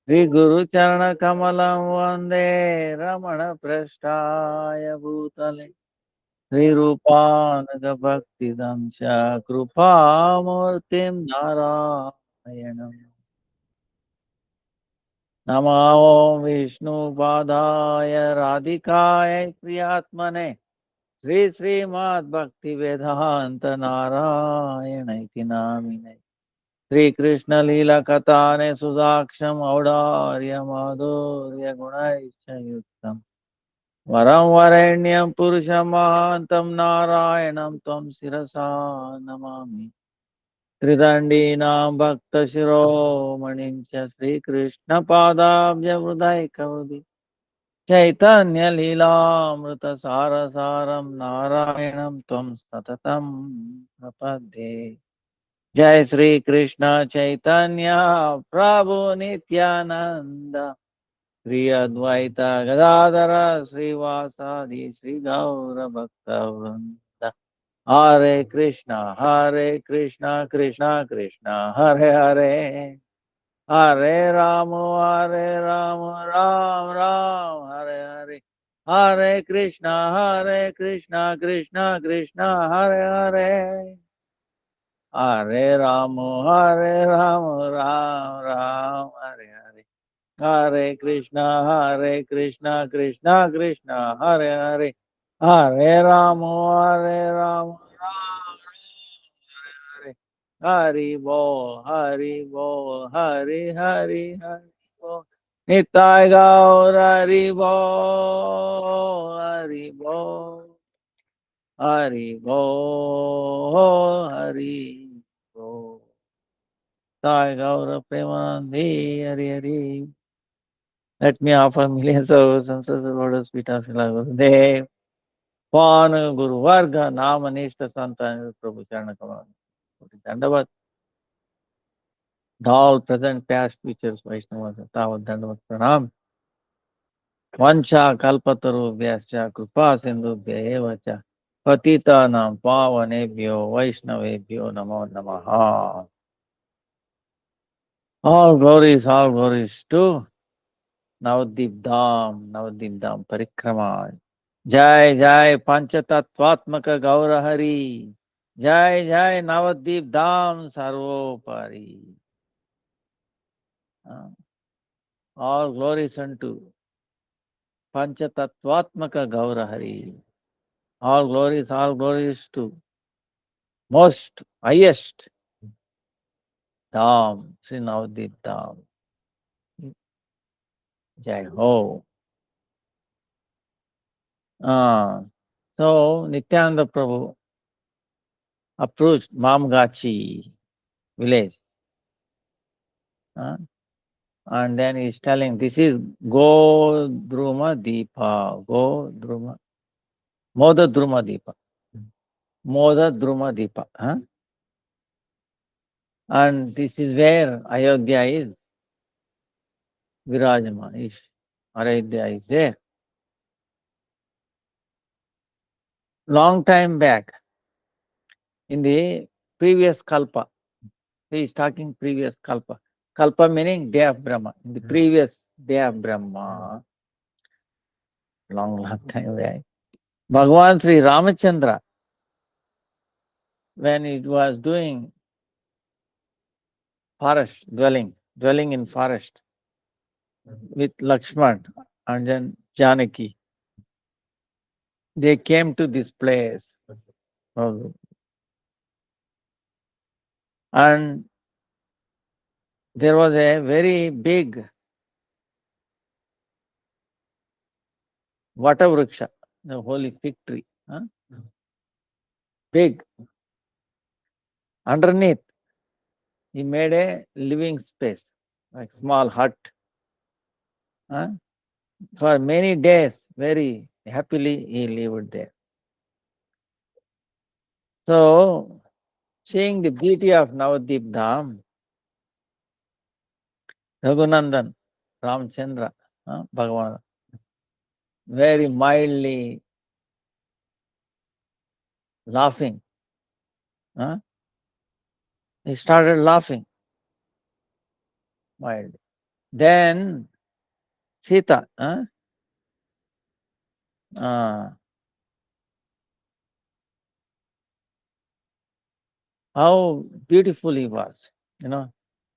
Sri Guru Charana Kamalam Vande Ramana Prasthaya Bhutale Sri Rupanaka Bhakti Damsha Krupa Murtim Narayanam Namo Vishnu Padaya Radhikaya Priyatmane Sri Srimad Bhakti Vedanta Narayana Iti Namine Sri Krishna Lila Katane Sudaksham Audarya Madhurya Gunaisha Yuktam Varam Varenyam Purusham Mahantam Narayanam Tvam Sirasa Namami Tridandinam Bhakta Shiromanim Cha Sri Krishna Padabhya Vrudai Kavadi Chaitanya Lila Amrita Sarasaram Narayanam Tvam Satatam Prapadde Jai Sri Krishna Chaitanya Prabhu Nityananda Sri Advaita Gadadara Srivasadi Sri Gaura Bhakta Vrinda Hare Krishna Krishna Krishna Hare Hare Hare Rama Ram Ram Hare Hare Hare Krishna Krishna Krishna Hare Hare Hare Rama Ram Hare Hare Hare Krishna Krishna Krishna Hare Hare Hare Rama Ram Hare Hari Bol Hari Bol Hari Bol Nitai Gaur Hari Bol Hari Bol Hari Bol Hari Bol Nitai Gaur Premanandi Hari Hari. Let me offer millions of obeisance to the Lord's feet of Dev. Pawan Guru Varga Nama Nishta Santa Prabhu Charana Kamal. Dandavat. All present, past, futures, Vaishnavas, Tavat Dandavat Pranam. Vancha Kalpataru Vyascha Krupa Sindhu Evacha. Patita Nam Pavanebhyo Vaishnavebhyo Namo Namaha. All glories to Navadvīpa Dham Parikramā. Jai Jai Panchatattvatmaka Gaura Hari. Jai Jai Navadvīpa Dham Sarvopari. All glories unto Panchatattvatmaka Gaura Hari. All glories to most highest Dham, Sri Navadvīpa Dham. Jai Ho. So Nityananda Prabhu approached Mamgachi village. And then he's telling, this is Godruma Deepa, Moda Druma Deepa, Moda Druma Deepa. And this is where Ayodhya is, Virajama is, Ayodhya is there. Long time back, in the previous Kalpa, he is talking previous Kalpa. Kalpa meaning day of Brahma. In the previous day of Brahma, long time back, Bhagavan Sri Ramachandra, when it was doing forest dwelling in forest with Lakshman and then Janaki, they came to this place. And there was a very big Vatavruksha, the holy fig tree. Big. Underneath, he made a living space, like small hut. For many days, very happily he lived there. So, seeing the beauty of Navadvīpa Dham, Raghunandan, Ramchandra, Bhagavan, very mildly laughing. He started laughing mildly. Then Sita, how beautiful he was.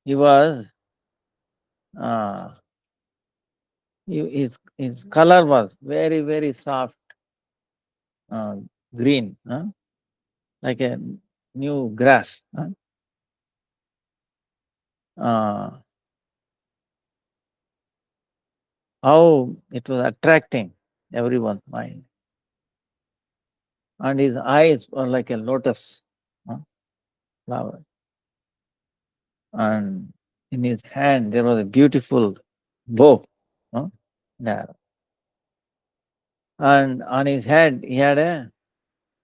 He was, his color was very, very soft, green, like a new grass. How it was attracting everyone's mind. And his eyes were like a lotus flower. And in his hand there was a beautiful bow there. And on his head he had a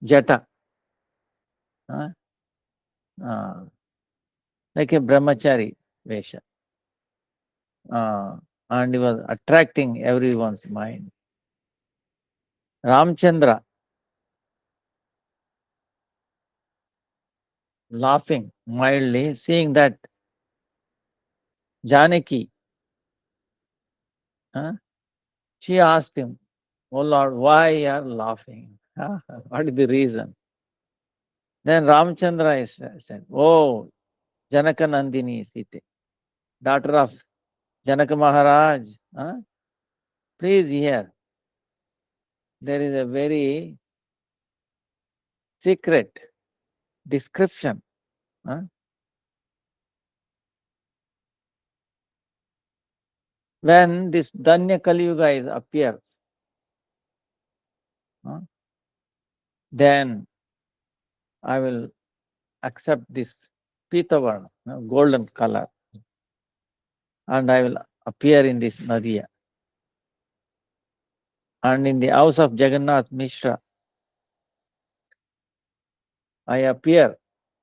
jata, like a brahmachari vesha. And he was attracting everyone's mind. Ramchandra, laughing mildly, seeing that Janaki, she asked him, "Oh Lord, why you are laughing? What is the reason?" Then Ramchandra said, "Oh, Janaka Nandini Sita, daughter of Janaka Maharaj, please hear. There is a very secret description. When this Danya Kali Yuga appears, then I will accept this Pitavarna, golden color, and I will appear in this Nadiya. And in the house of Jagannath Mishra, I appear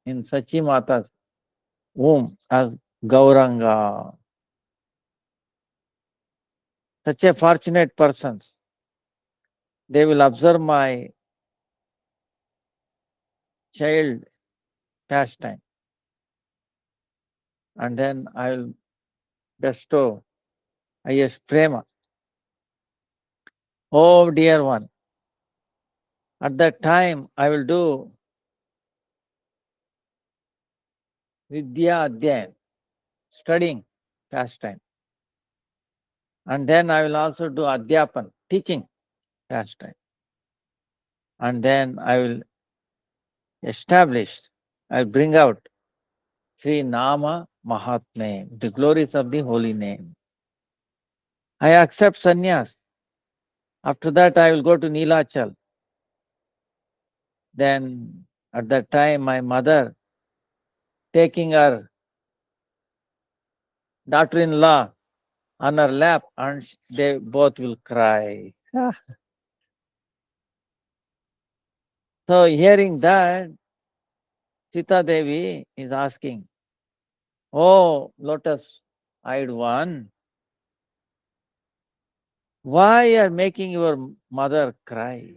in Sachi Mata's womb as Gauranga. Such a fortunate persons, they will observe my child pastime, and then I will bestow highest prema. Oh dear one, at that time I will do Vidya Adhyayam, studying pastime. And then I will also do Adhyapan, teaching pastime. And then I will establish, I will bring out Sri Nama Mahatme, the glories of the holy name. I accept sannyas. After that I will go to Nilachal. Then at that time my mother taking her daughter-in-law on her lap and they both will cry. So hearing that, Sita Devi is asking, "Oh, lotus-eyed one, why you are making your mother cry?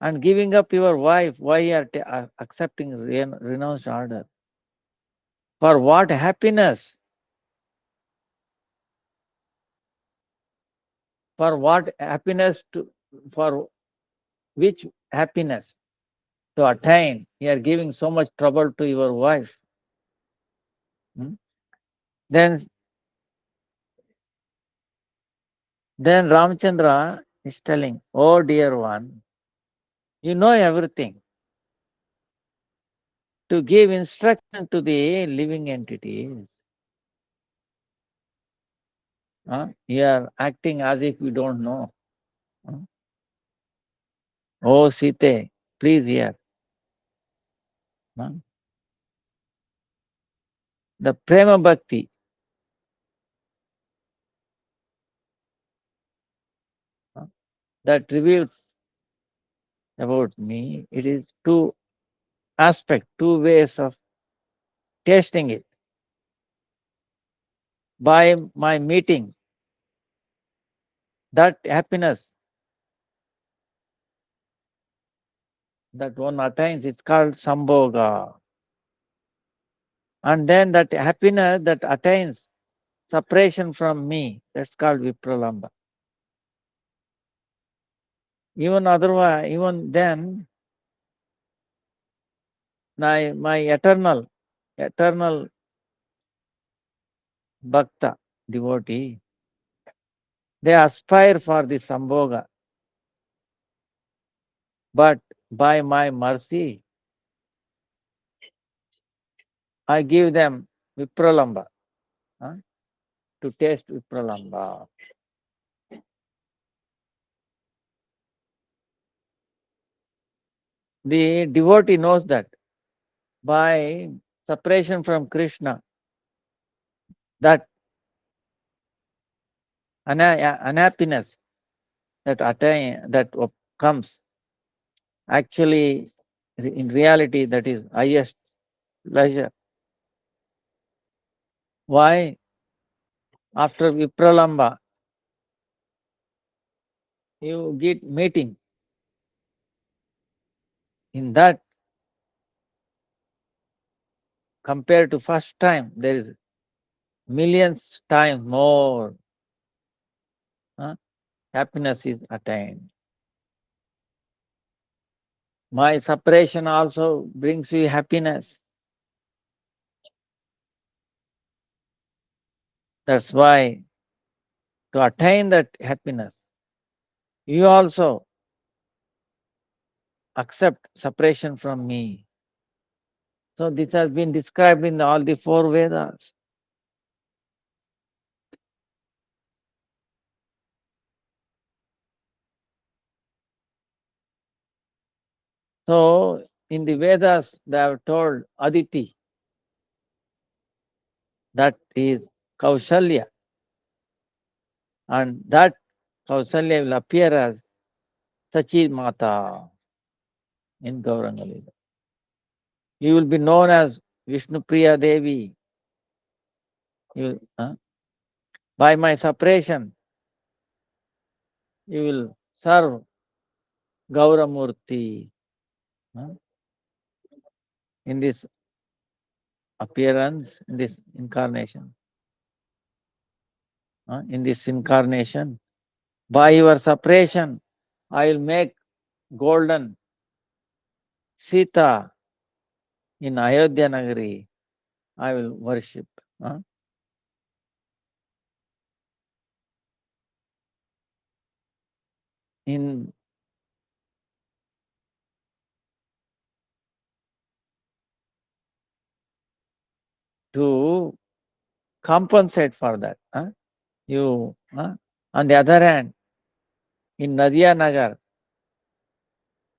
And giving up your wife, why you are accepting renounced order? For what happiness? For what happiness for which happiness to attain? You are giving so much trouble to your wife." Then Ramchandra is telling, "Oh dear one, you know everything. To give instruction to the living entities, you are acting as if you don't know. Oh Sita, please hear. The Prema Bhakti that reveals about me, it is two aspects, two ways of tasting it. By my meeting, that happiness that one attains, it's called Sambhoga. And then that happiness that attains separation from me. That's called Vipralamba. Even otherwise, even then, my eternal bhakta, devotee, they aspire for the Sambhoga. But by my mercy, I give them Vipralamba, to taste Vipralamba. The devotee knows that by separation from Krishna, that unhappiness that comes, actually, in reality, that is highest pleasure. Why? After Vipralamba, you get meeting. In that, compared to first time, there is millions times more happiness is attained. My separation also brings you happiness. That's why, to attain that happiness, you also accept separation from me. So this has been described in all the four Vedas. So in the Vedas, they have told Aditi, that is Kaushalya, and that Kaushalya will appear as Sachi Mata in Gauranga Lila. You will be known as Vishnu Priya Devi. By my separation, you will serve Gauramurti in this appearance, in this incarnation. In this incarnation, by your separation, I will make golden Sita in Ayodhya Nagari. I will worship. In to compensate for that, you on the other hand, in Nadia Nagar,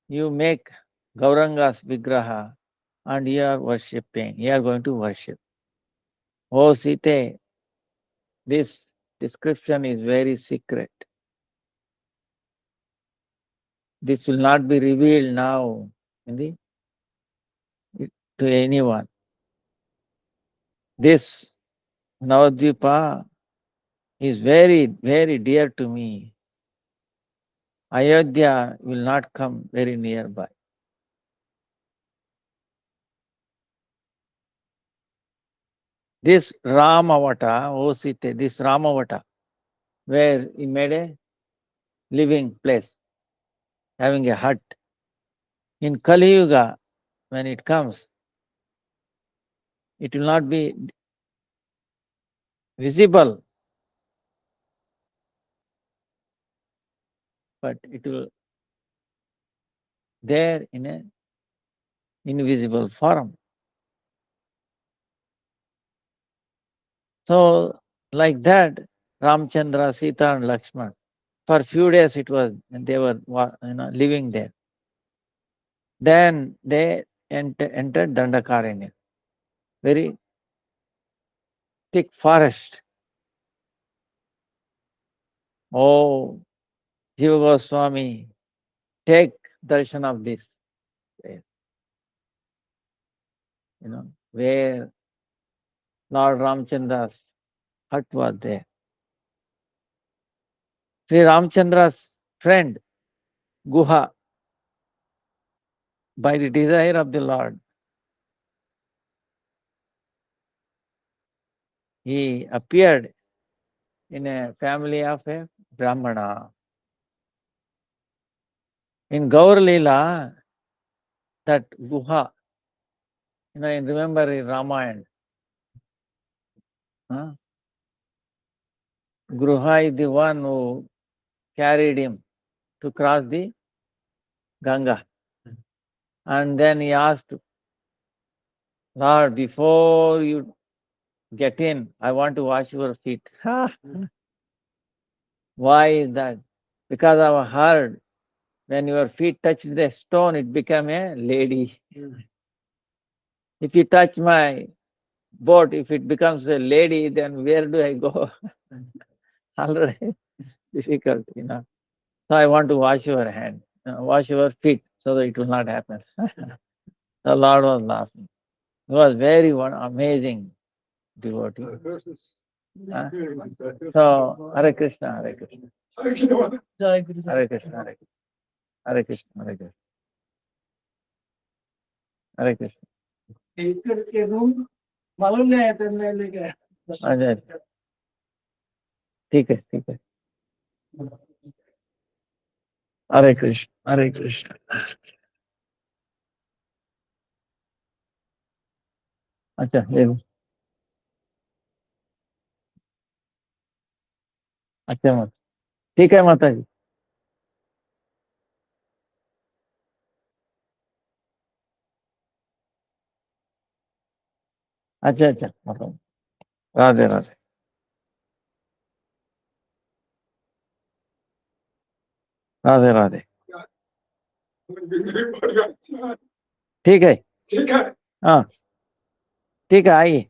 you make Gauranga's Vigraha and you are worshipping, you are going to worship. Oh Sita, this description is very secret. This will not be revealed now to anyone. This Navadvipa is very, very dear to me. Ayodhya will not come very nearby. This Ramavata, O Sita, this Ramavata, where he made a living place, having a hut. In Kali Yuga, when it comes, it will not be visible, but it will there in an invisible form. So, like that, Ramchandra, Sita, and Lakshman, for few days they were living there. Then they entered Dandakaranya, very thick forest. Oh, Jiva Goswami, take darshan of this place, where Lord Ramchandra's hut was there. Sri Ramchandra's friend, Guha, by the desire of the Lord, he appeared in a family of a Brahmana. In Gaur Leela, that Guha, remember in Ramayana, Gruha is the one who carried him to cross the Ganga. And then he asked, Lord, before you get in, I want to wash your feet. Why is that? Because I've heard when your feet touch the stone, it become a lady. If you touch my boat, if it becomes a lady, then where do I go? Already difficult, So I want to wash your hand, wash your feet, so that it will not happen. The Lord was laughing. He was very amazing devotee. So Hare Krishna, Hare Krishna. Hare Krishna, Hare Krishna. Hare Krishna, Hare Krishna. Hare Krishna. अच्छा ठीक है हरे कृष्ण हरे कृष्ण अच्छा देखो अच्छा मत ठीक है माता जी अच्छा अच्छा माता राधे राधे राधे राधे ठीक है हाँ ठीक है आइए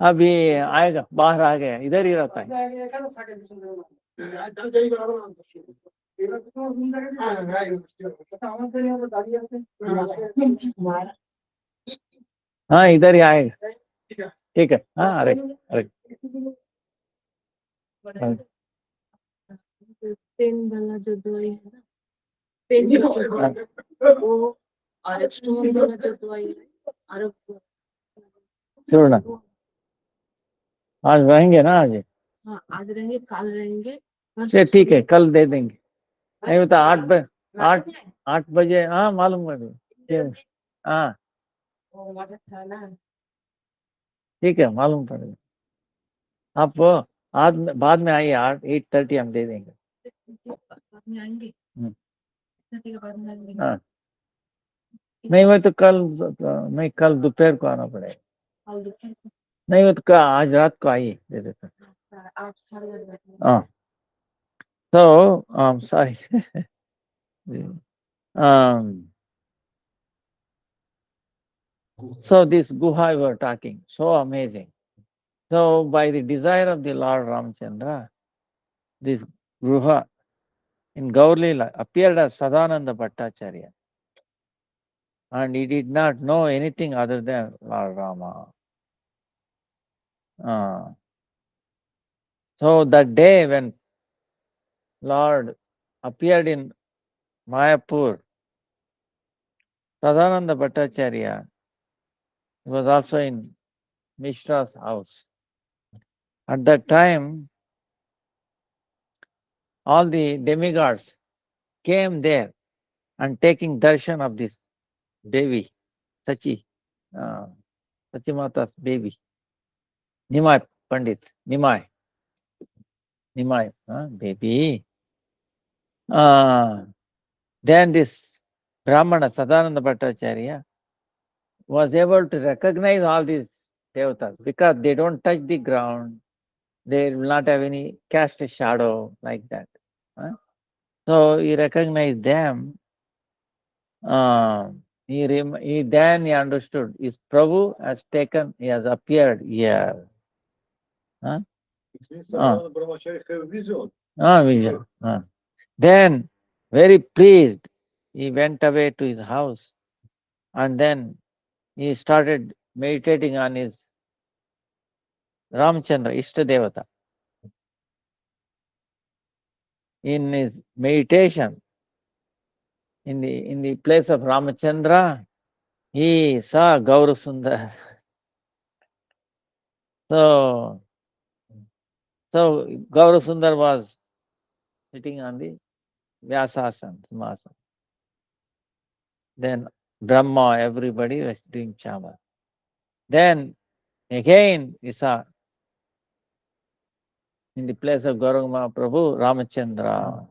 अभी आएगा बाहर आ गया इधर ही रहता है हाँ इधर ही आएगा ठीक है हाँ अरे अरे पेन वाला जो दवाई है ना पेन का वो और स्टोन वाला जो दवाई है और छोड़ना आज रहेंगे ना आज हाँ आज रहेंगे कल रहेंगे ठीक है कल दे देंगे नहीं बता 8 बजे हाँ मालूम पड़ेगा हाँ ठीक है मालूम पड़ेगा आप आज बाद में आइए 8:30 हम दे देंगे हाँ नहीं मैं तो कल दोपहर को आना पड़ेगा नहीं वो तो आज रात को आइए दे देता हाँ so sorry so this Guha we were talking so amazing so by the desire of the Lord Ramchandra this Guha in Gaur Leela appeared as Sadananda Bhattacharya and he did not know anything other than Lord Rama. So that day when Lord appeared in Mayapur, Sadananda Bhattacharya was also in Mishra's house. At that time, all the demigods came there and taking darshan of this Devi, Sachi Mata's baby, Nimai Pandit, Nimai baby. Then this Brahmana, Sadananda Bhattacharya, was able to recognize all these devatas because they don't touch the ground. They will not have any cast a shadow like that. So he recognized them. Then he understood his Prabhu has taken, he has appeared here. Vision. Then, very pleased, he went away to his house and then he started meditating on his Ramchandra, Ishta Devata. In his meditation, in the place of Ramachandra, he saw Gaurasundar. So Gaurasundar was sitting on the Vyasasana, Simhasana. Then Brahma, everybody was doing chama. Then again we saw in the place of Gauranga Prabhu, Ramachandra.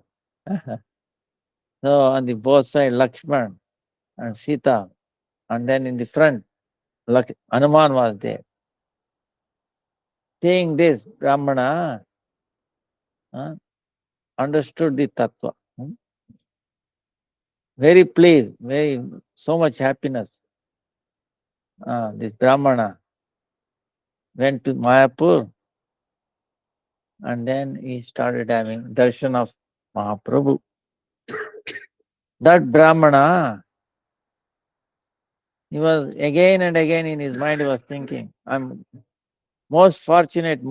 So on the both side, Lakshman and Sita, and then in the front, Hanuman was there. Seeing this, Brahmana understood the tattva. Very pleased, so much happiness. This Brahmana went to Mayapur and then he started having darshan of Mahaprabhu. That Brahmana, he was again and again in his mind, he was thinking, I'm most fortunate,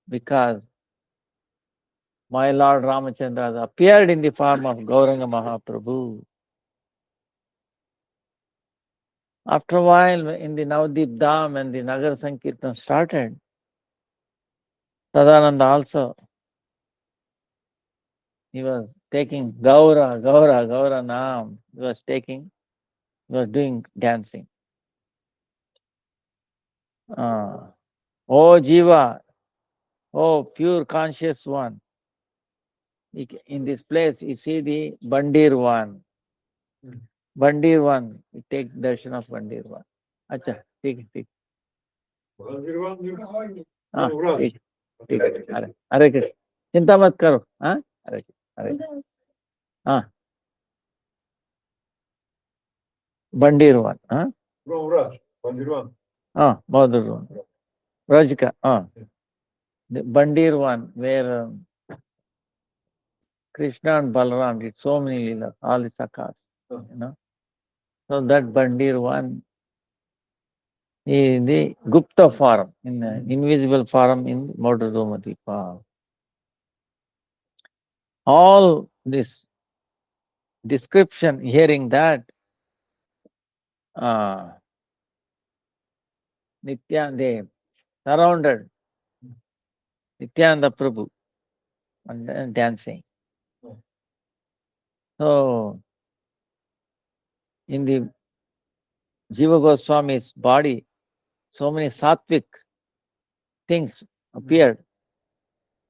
because my Lord Ramachandra has appeared in the form of Gauranga Mahaprabhu. After a while, in the Navadvīpa Dham and the Nagar Sankirtan started, Sadananda also, he was taking Gaura Naam. He was doing dancing. Oh Jiva, oh pure conscious one. In this place, you see the Bandir one. Bandir one, you take darshan of Bandir one. Acha, take. ठीक है अरे कृष्ण चिंता मत करो हाँ अरे हाँ बंडीर one हाँ बहादुर वन रज का बंडीर one where Krishna and Balaram did so many leelas, all the sakas, So that Bandir one is the Gupta form, in the invisible form in Navadvipa. All this description, hearing that, Nitya, they surrounded Nityananda Prabhu and dancing. So, in the Jiva Goswami's body, so many sattvic things appeared.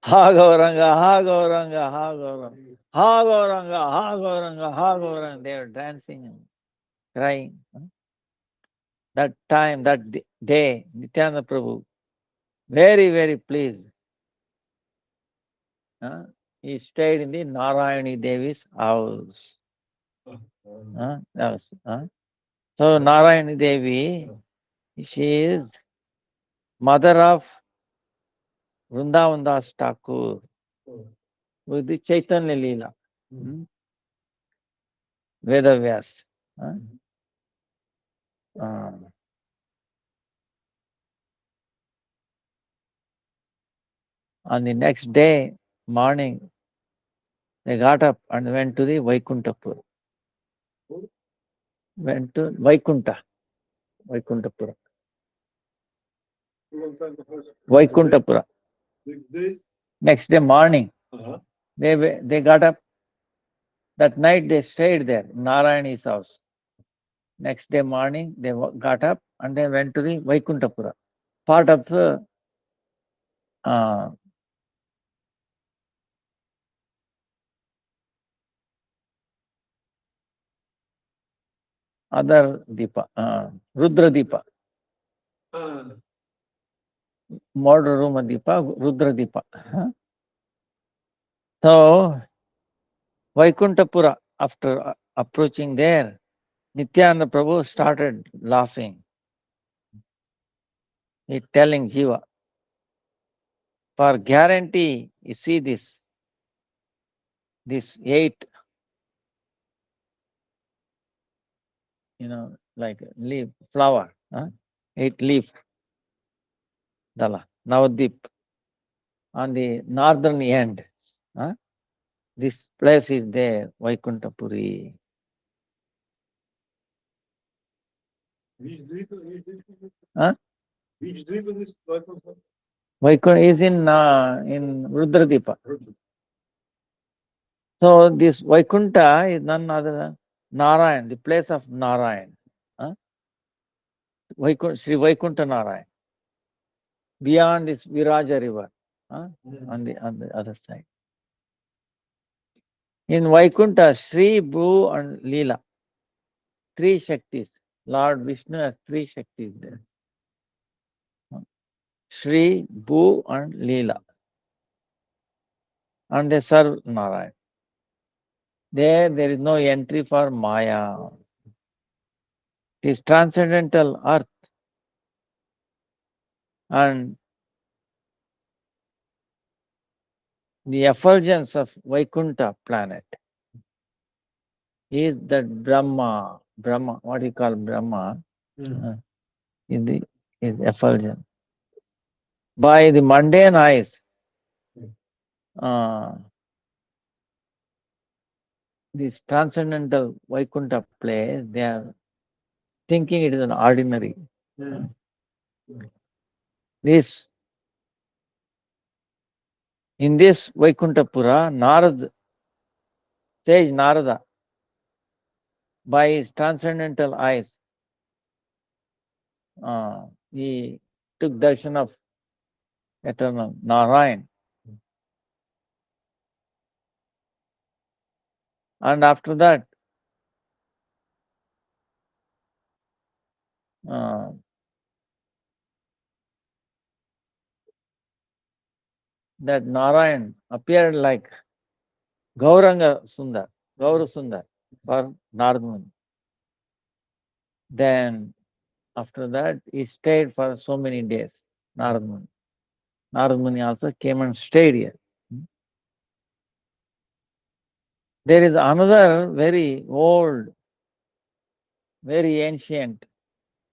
Ha Gauranga, Ha Gauranga, Ha Gauranga, Ha Gauranga, Ha Gauranga, Ha Gauranga. They were dancing and crying. That time, that day, Nityananda Prabhu, very, very pleased. He stayed in the Narayani Devi's house. So Narayani Devi, she is mother of Vrindavan Das Thakur with the Chaitanya Leela. Vedavyas. On the next day, morning, they got up and went to the Vaikuntapura. Went to Vaikuntapura. Vaikuntapura. Next day morning, they got up. That night they stayed there, Narayani's house. Next day morning, they got up and they went to the Vaikuntapura, part of the other Deepa, Rudra Deepa. Modern room Deepa, Rudra Deepa. So, Vaikuntapura, after approaching there, Nityananda Prabhu started laughing. He's telling Jiva, for guarantee, you see this 8, like leaf, flower, 8 leaf, Dala, Navadvīpa. On the northern end, this place is there, Vaikuntapuri. Huh? Vaikuntha is in Rudradvipa. So this Vaikuntha is none other than Narayan, the place of Narayan. Huh? Sri Vaikuntha Narayan. Beyond this Viraja river, on the other side. In Vaikuntha, Sri, Bhu and Leela, three Shaktis. Lord Vishnu has three Shaktis there. Sri, Bhu and Leela. And they serve Narayan. There is no entry for Maya. It is transcendental earth. And the effulgence of Vaikuntha planet is that Brahma, what you call Brahma, is effulgence. By the mundane eyes, this transcendental Vaikuntha place, they are thinking it is an ordinary. In this Vaikuntapura, sage Narada, by his transcendental eyes, he took darshan of eternal Narayan. And after that, that Narayan appeared like Gaura Sundar for Narada Muni. Then after that, he stayed for so many days, Narada Muni. Narada Muni also came and stayed here. There is another very old, very ancient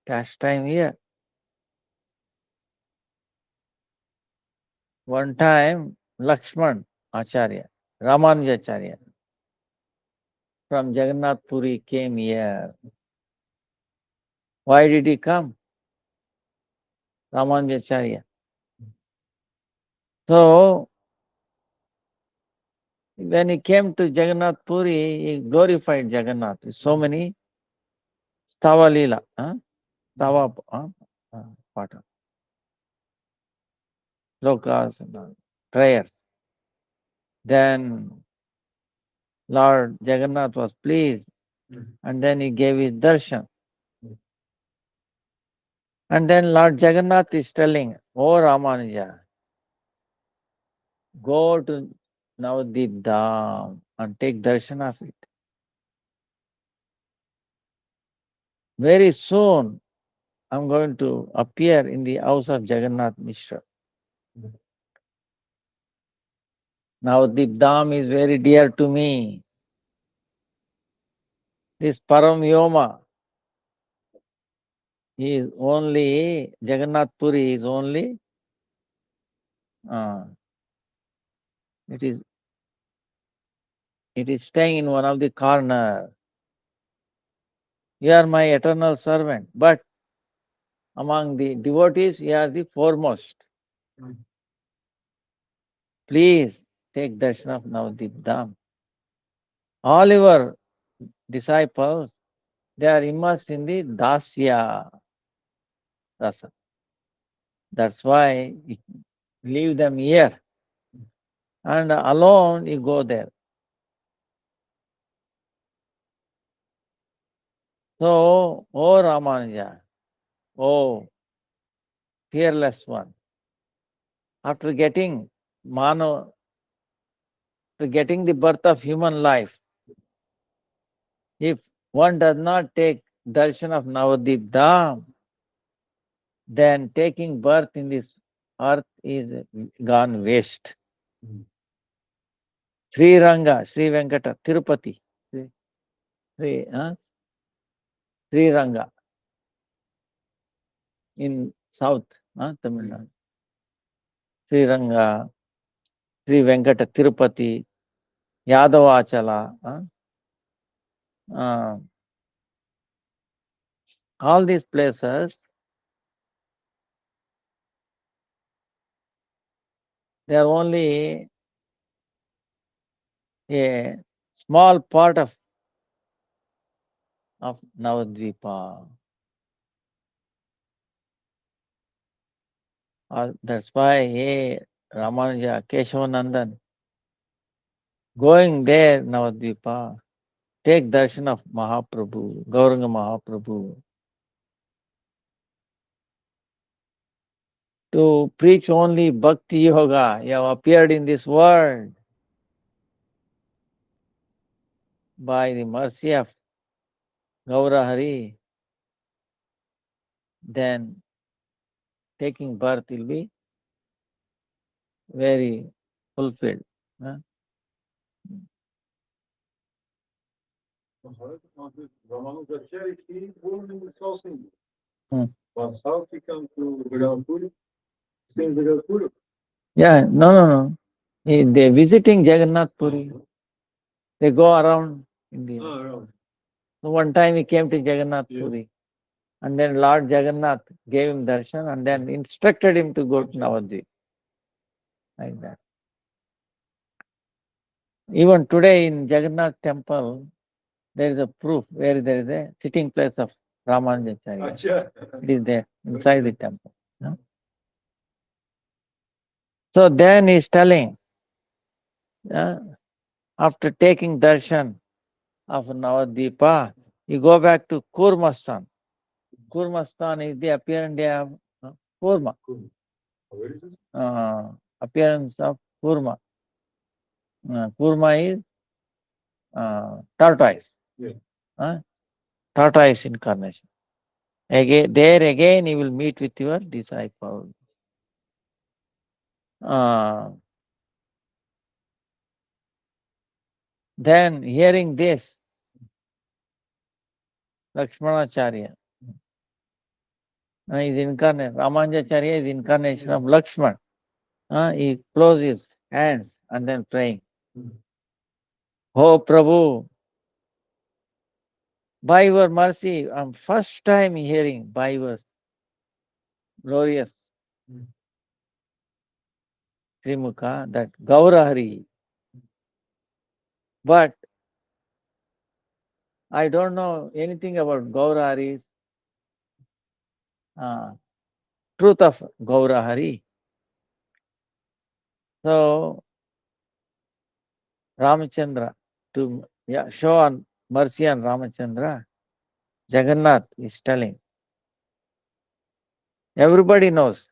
pastime here. One time, Lakshman Acharya, Ramanujacharya, from Jagannath Puri came here. Why did he come? Ramanujacharya. So, when he came to Jagannath Puri, he glorified Jagannath with so many stava lila, stava pata, slokas and prayers. Then Lord Jagannath was pleased, and then he gave his darshan. And then Lord Jagannath is telling, "Oh Ramanuja, go to Navadvīpa Dham and take darshan of it. Very soon, I'm going to appear in the house of Jagannath Mishra. Navadvīpa Dham is very dear to me. This Param Yoma is only, Jagannath Puri is only, it is staying in one of the corner. You are my eternal servant, but among the devotees, you are the foremost. Please take darshan of Navadvīpa Dham. All your disciples, they are immersed in the dasya rasa. That's why you leave them here and alone you go there. So, oh Ramanuja, oh fearless one, after getting the birth of human life, if one does not take darshan of Navadvīpa Dham, then taking birth in this earth is gone waste. Sri Ranga, Sri Venkata, Tirupati, Sri Ranga in South Tamil Nadu. Sri Ranga, Sri Venkata, Tirupati, Yadavachala, all these places, they are only a small part of Navadvipa. That's why Ramanuja, Keshavanandan, going there, Navadvipa, take darshan of Mahaprabhu, Gauranga Mahaprabhu, to preach only Bhakti Yoga. You have appeared in this world by the mercy of Gaura Hari, then taking birth will be very fulfilled. Huh? Yeah, no. They visiting Jagannath Puri. They go around India. So one time he came to Jagannath Puri, and then Lord Jagannath gave him darshan and then instructed him to go to Navadvip. Like that. Even today in Jagannath temple, there is a proof where there is a sitting place of Ramanujacharya. It is there inside the temple. No? So then he is telling, after taking darshan of Navadvipa, you go back to Kurmastan. Kurmastan is the appearance day of Kurma. Appearance of Kurma. Kurma is tortoise. Tortoise incarnation. There again you will meet with your disciple. Then hearing this, Lakshmanacharya is incarnate. Ramanujacharya is incarnation of Lakshman. He closes his hands and then praying. Oh Prabhu, by your mercy, I'm first time hearing by your glorious Srimukha that Gaurahari. But I don't know anything about Gaurahari's truth of Gaurahari. So Ramachandra, to show on mercy on Ramachandra, Jagannath is telling. Everybody knows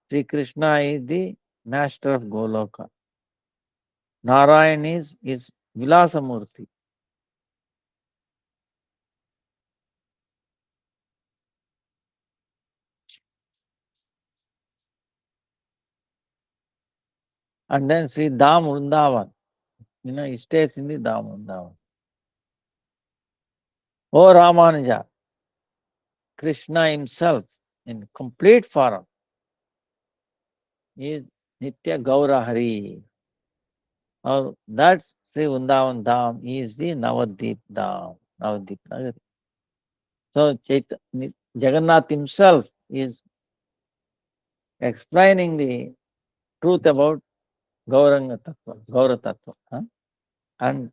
Sri Krishna is the master of Goloka. Narayan is Vilasamurti. And then Sri Dham Vrindavan, he stays in the Dham Vrindavan. Oh Ramanuja, Krishna himself in complete form is Nitya Gaura Hari. Or that Sri Vrindavan Dham is the Navadvip Dham, Navadvip Nagari. So Jagannath himself is explaining the truth about Gauranga Tattva, Gaura Tattva, and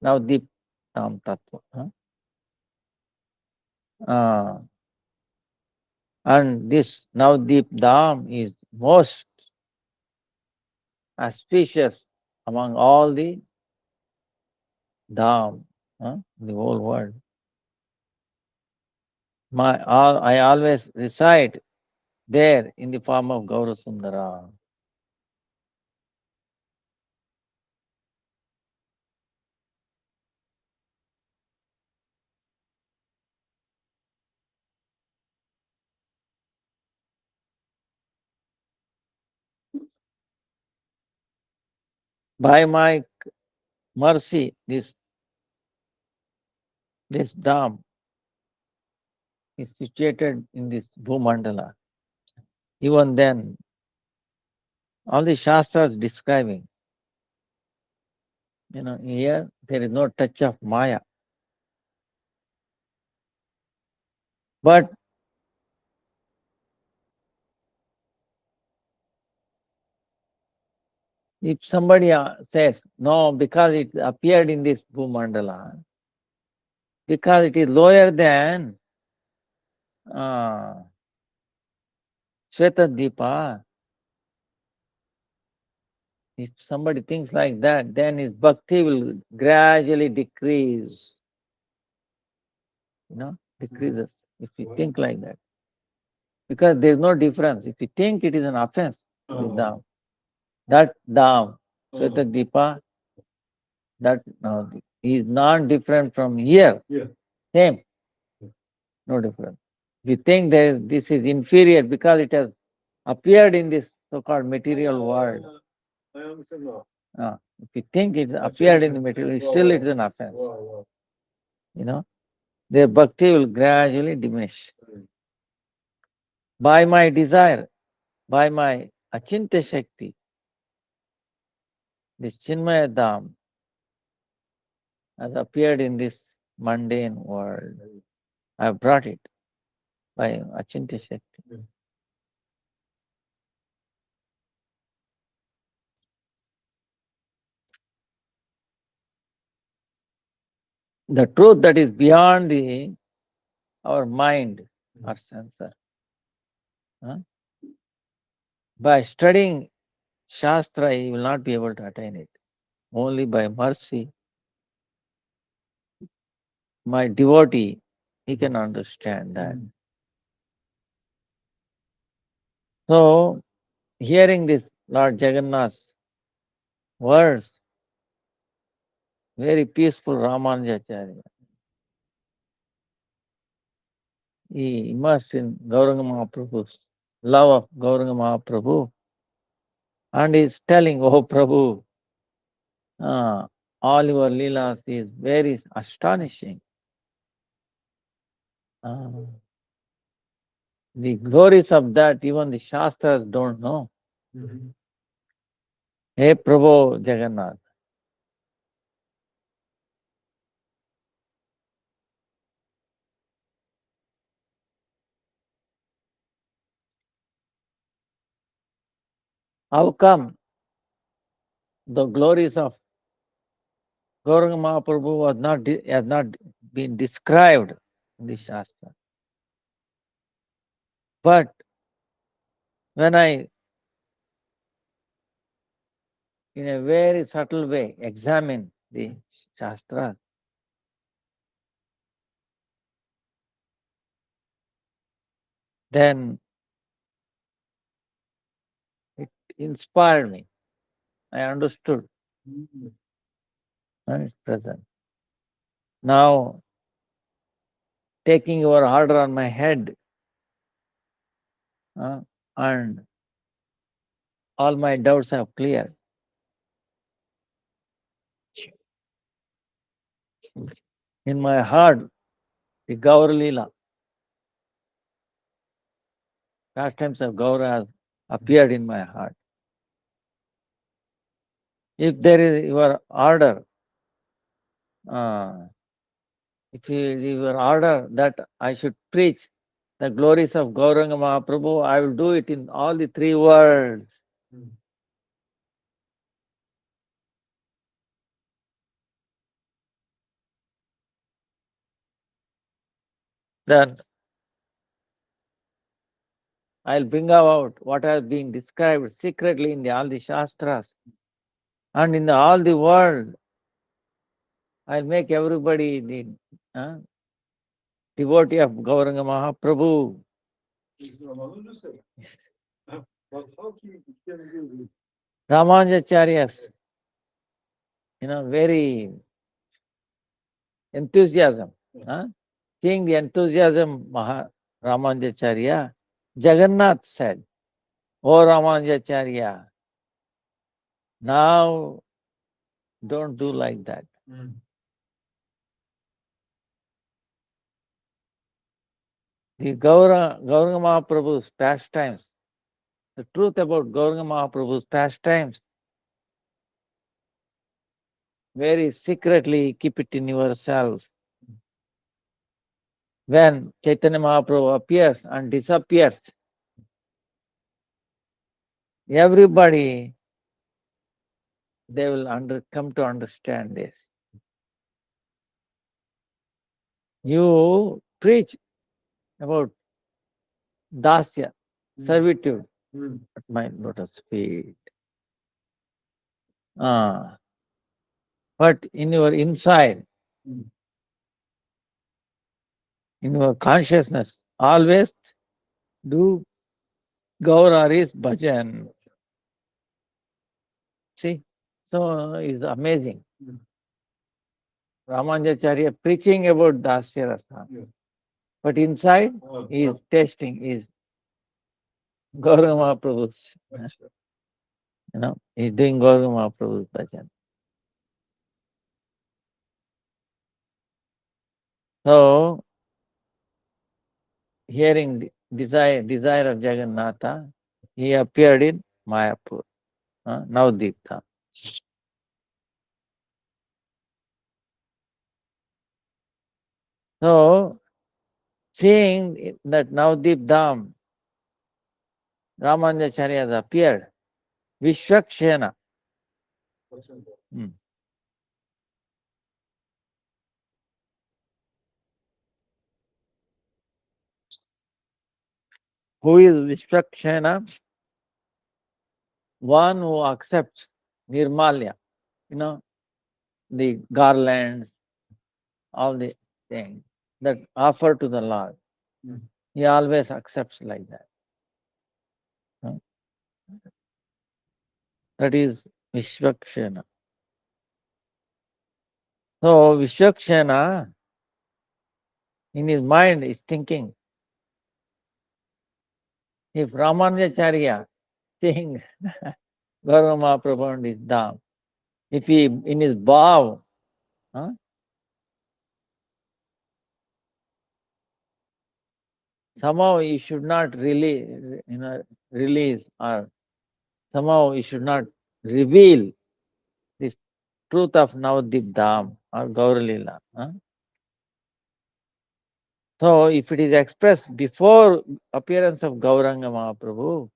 Navadvip Dham Tattva. And this Navadvip Dham is most auspicious among all the Dham in the whole world. I always reside there in the form of Gaura Sundara. By my mercy, this Dham is situated in this Bhumandala. Even then, all the Shastras describing, here there is no touch of Maya. But if somebody says, no, because it appeared in this Bhumandala, because it is lower than Svetadvipa, if somebody thinks like that, then his bhakti will gradually decrease. Decreases if you think like that. Because there is no difference. If you think it is an offense with Dham, that Dham, Svetadvipa, that is not different from here. Same, no difference. If you think that this is inferior because it has appeared in this so-called material world, if you think it appeared in the material, still it is an offense. Their bhakti will gradually diminish. By my desire, by my achintya shakti, this Chinmaya Dham has appeared in this mundane world. I have brought it by achintya shakti. The truth that is beyond our mind or sensor. By studying Shastra, you will not be able to attain it. Only by mercy, my devotee, he can understand that. So, hearing this Lord Jagannath's words, very peaceful Ramanujacharya, he immersed in Gauranga Mahaprabhu's love of Gauranga Mahaprabhu, and he is telling, oh Prabhu, all your leelas is very astonishing. The glories of that even the Shastras don't know. Hey Prabhu Jagannath, how come the glories of Gauranga Mahaprabhu has not been described in the Shastra? But when I, in a very subtle way, examine the Shastras, then it inspired me. I understood. And it's present. Now, taking your order on my head, and all my doubts have cleared. In my heart, the Gaur Leela, pastimes of Gaura has appeared in my heart. If there is your order, if your order that I should preach the glories of Gauranga Mahaprabhu, I will do it in all the three worlds. Then I'll bring out what has been described secretly in all the Shastras and in all the world. I'll make everybody the devotee of Gauranga Mahaprabhu. Ramanujacharya's, very enthusiasm. Seeing the enthusiasm Ramanujacharya, Jagannath said, oh Ramanujacharya, now don't do like that. The Gauranga Mahaprabhu's pastimes, the truth about Gauranga Mahaprabhu's pastimes, very secretly keep it in yourself. when Chaitanya Mahaprabhu appears and disappears, everybody, they will come to understand this. You preach about dasya, servitude at my lotus feet. But in your inside, in your consciousness, always do Gaurari's bhajan. See, so it's amazing. Ramanujacharya preaching about dasya rasa, but inside he is tasting is Gaura Mahaprabhu's. He's doing Gaura Mahaprabhu's bhajan. So, hearing the desire of Jagannatha, he appeared in Mayapur, Navadvīpa. So, seeing that Navadvīpa Dham, Ramanujacharya has appeared, Vishwakshena. Who is Vishwakshena? One who accepts Nirmalya, the garlands, all the things that offer to the Lord. He always accepts like that. That is Vishwakshena. So Vishwakshena, in his mind, is thinking, if Ramanujacharya seeing Gaura Mahaprabhu and his Dham, if he in his bhav, somehow he should not release or somehow he should not reveal this truth of Navadvīpa Dham or Gaura Lila. So if it is expressed before appearance of Gauranga Mahaprabhu,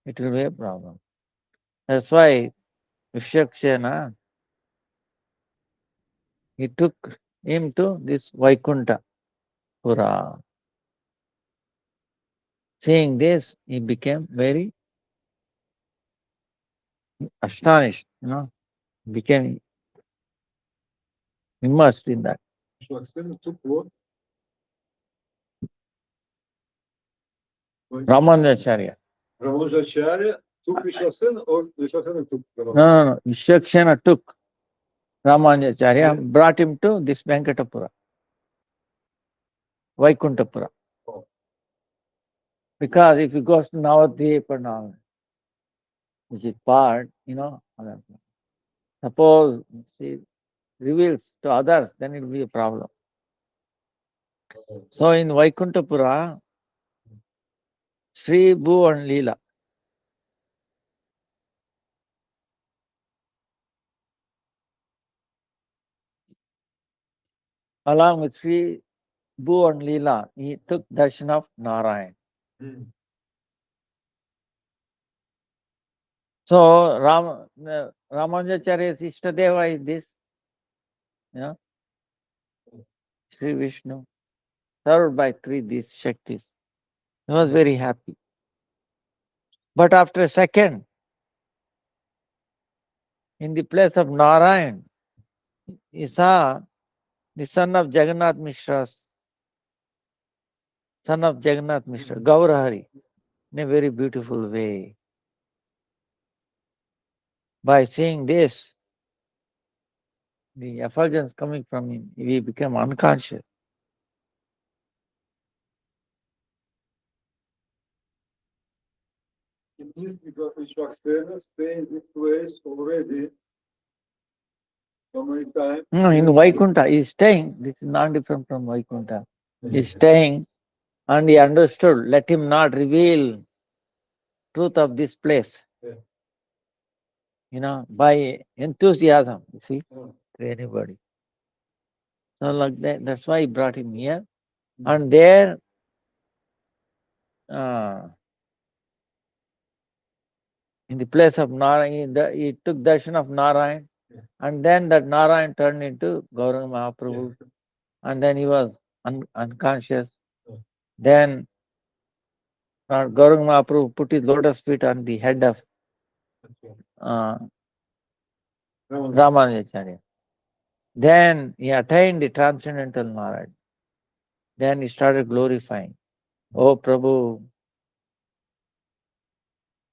it will be a problem. That's why Vishwakshena, he took him to this Vaikunta Pura. Seeing this, he became very astonished, became immersed in that. Ramanujacharya. Ramanujacharya took Vishwasena or Vishwasena took Ramanujacharya? No. Vishwakshena took Ramanujacharya, brought him to this Venkatapura, Vaikuntapura. Because if he goes to Navadvīpa and all, which is part, suppose he reveals to others, then it will be a problem. So in Vaikuntapura, Sri Bhu and Leela, along with Sri Bhu and Leela, he took darshan of Narayan. So Ramanujacharya's Ishtadeva is this, Sri Vishnu, served by three these Shaktis. He was very happy. But after a second, in the place of Narayan, he saw the son of Jagannath Mishra, Gaurahari, in a very beautiful way. By seeing this, the effulgence coming from him, he became unconscious. It means because Vishwasena stay in this place already so many times. No, in Vaikuntha, he is staying. This is not different from Vaikuntha. He is staying and he understood, let him not reveal truth of this place. By enthusiasm, you see, to anybody. So like that, that's why he brought him here. And there, in the place of Narayan, he took darshan of Narayan, and then that Narayan turned into Gauranga Mahaprabhu, and then he was unconscious. Then Gauranga Mahaprabhu put his lotus feet on the head of Ramanujacharya. Then he attained the transcendental knowledge. Then he started glorifying. Oh Prabhu,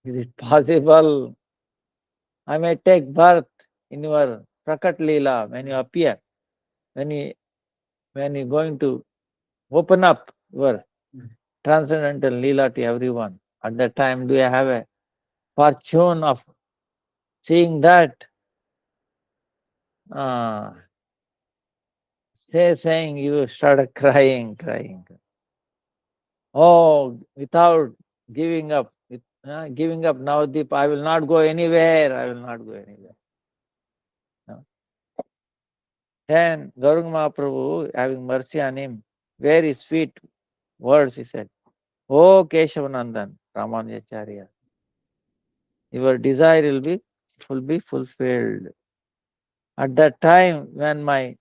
is it possible I may take birth in your Prakat Leela when you appear, when you going to open up your transcendental Leela to everyone? At that time, do I have a fortune of seeing that? Saying you started crying. Oh, without giving up, giving up Navadvīpa, I will not go anywhere. No. Then Gauranga Mahaprabhu, having mercy on him, very sweet words he said, Oh Keshavanandan, Ramanujacharya, your desire will be fulfilled. At that time when my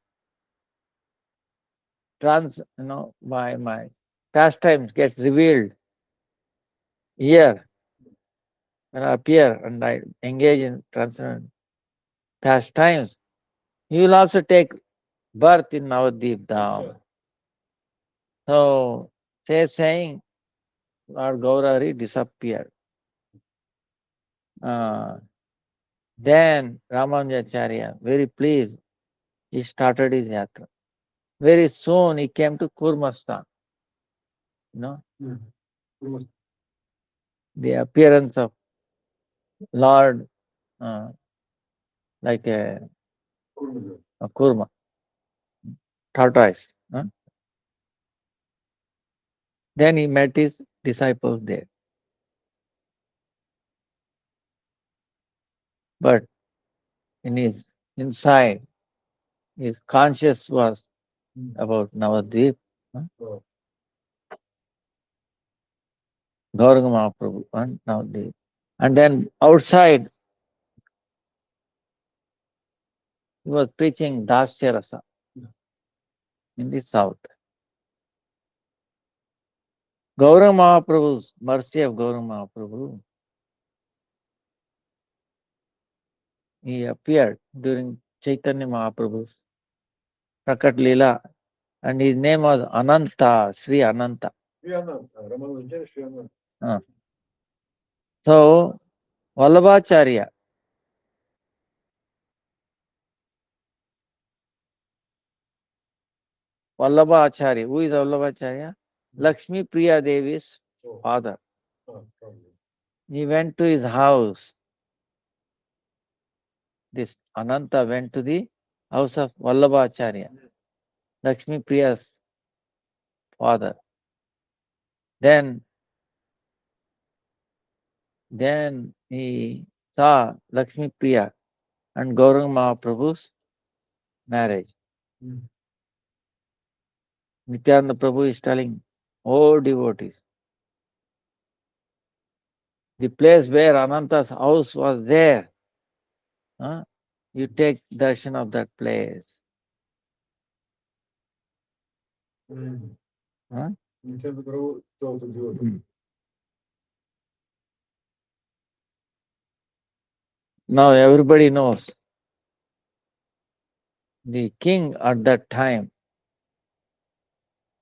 my pastimes gets revealed here, when I appear and I engage in transcendental pastimes, you will also take birth in Navadvīpa Dham. So, saying, Lord Gaurari disappeared. Then Ramanujacharya, very pleased, he started his yatra. Very soon he came to Kurmastan. The appearance of Lord like a kurma, tortoise. Then he met his disciples there. But in his inside, his conscious was about Navadvīpa, Gauranga Mahaprabhu and Navadvīpa. And then outside, he was preaching Dasya Rasa in the south. Gauranga Mahaprabhu's mercy of Gauranga Mahaprabhu, he appeared during Chaitanya Mahaprabhu's Prakat Leela, and his name was Ananta, Sri Ananta. So, Vallabhacharya, who is Vallabhacharya? Lakshmi Priya Devi's father. He went to his house. This Ananta went to the house of Vallabhacharya, Lakshmi Priya's father. Then he saw Lakshmi Priya and Gauranga Mahaprabhu's marriage. Nityananda Prabhu is telling, oh devotees, the place where Ananta's house was there, you take darshan of that place. Now everybody knows the king at that time,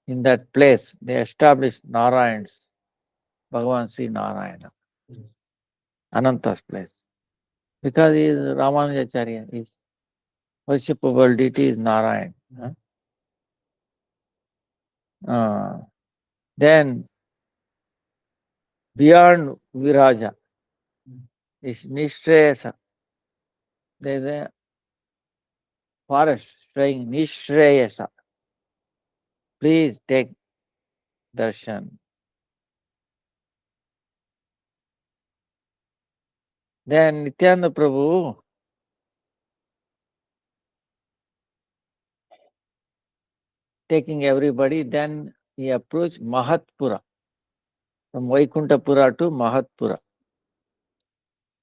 in that place, they established Narayan's, Bhagavan Sri Narayana, Ananta's place. Because he is Ramanujacharya, his worshipable deity is Narayan. Then, beyond Viraja, is Nishreyasa. There is a forest saying Nishreyasa. Please take darshan. Then Nityananda Prabhu taking everybody. Then he approached Mahatpura, from Vaikuntapura to Mahatpura.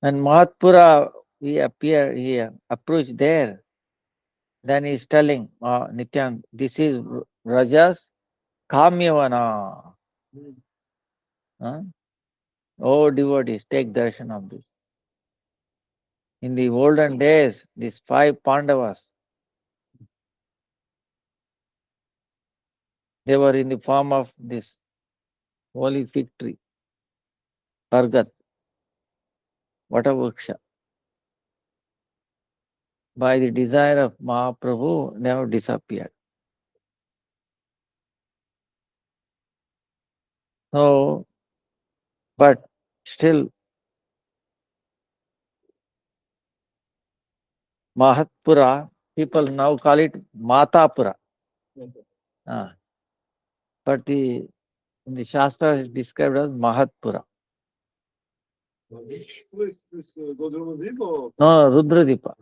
And Mahatpura, he approached there. Then he is telling Nityan, this is Rajas Kamyavana. Oh devotees, take darshan of this. In the olden days, these 5 Pandavas, they were in the form of this holy fig tree, Pargat, Vatavruksha. By the desire of Mahaprabhu, they have disappeared. So, but still, Mahatpura, people now call it Matapura. But in the Shastra is described as Mahatpura. Which place is this Navadvipa or No, Rudradvipa.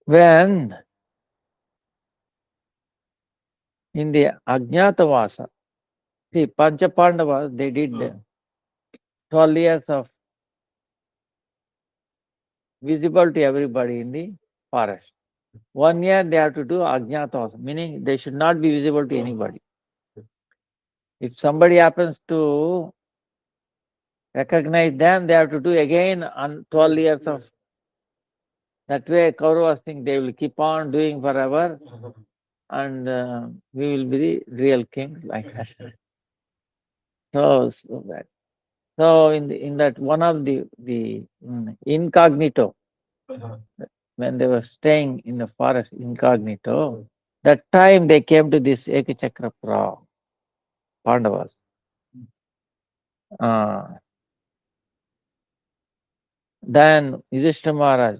When in the Ajñātavāsa, see, Pancha Pandavas, they did 12 years of visible to everybody in the forest. 1 year they have to do Ajñātavāsa, meaning they should not be visible to anybody. If somebody happens to recognize them, they have to do again on 12 years of. That way, Kauravas think they will keep on doing forever, and we will be the real king like that. So bad. So in that one of the incognito, when they were staying in the forest incognito, that time they came to this Ekachakrapura, Pandavas. Then Yudhishthira Maharaj,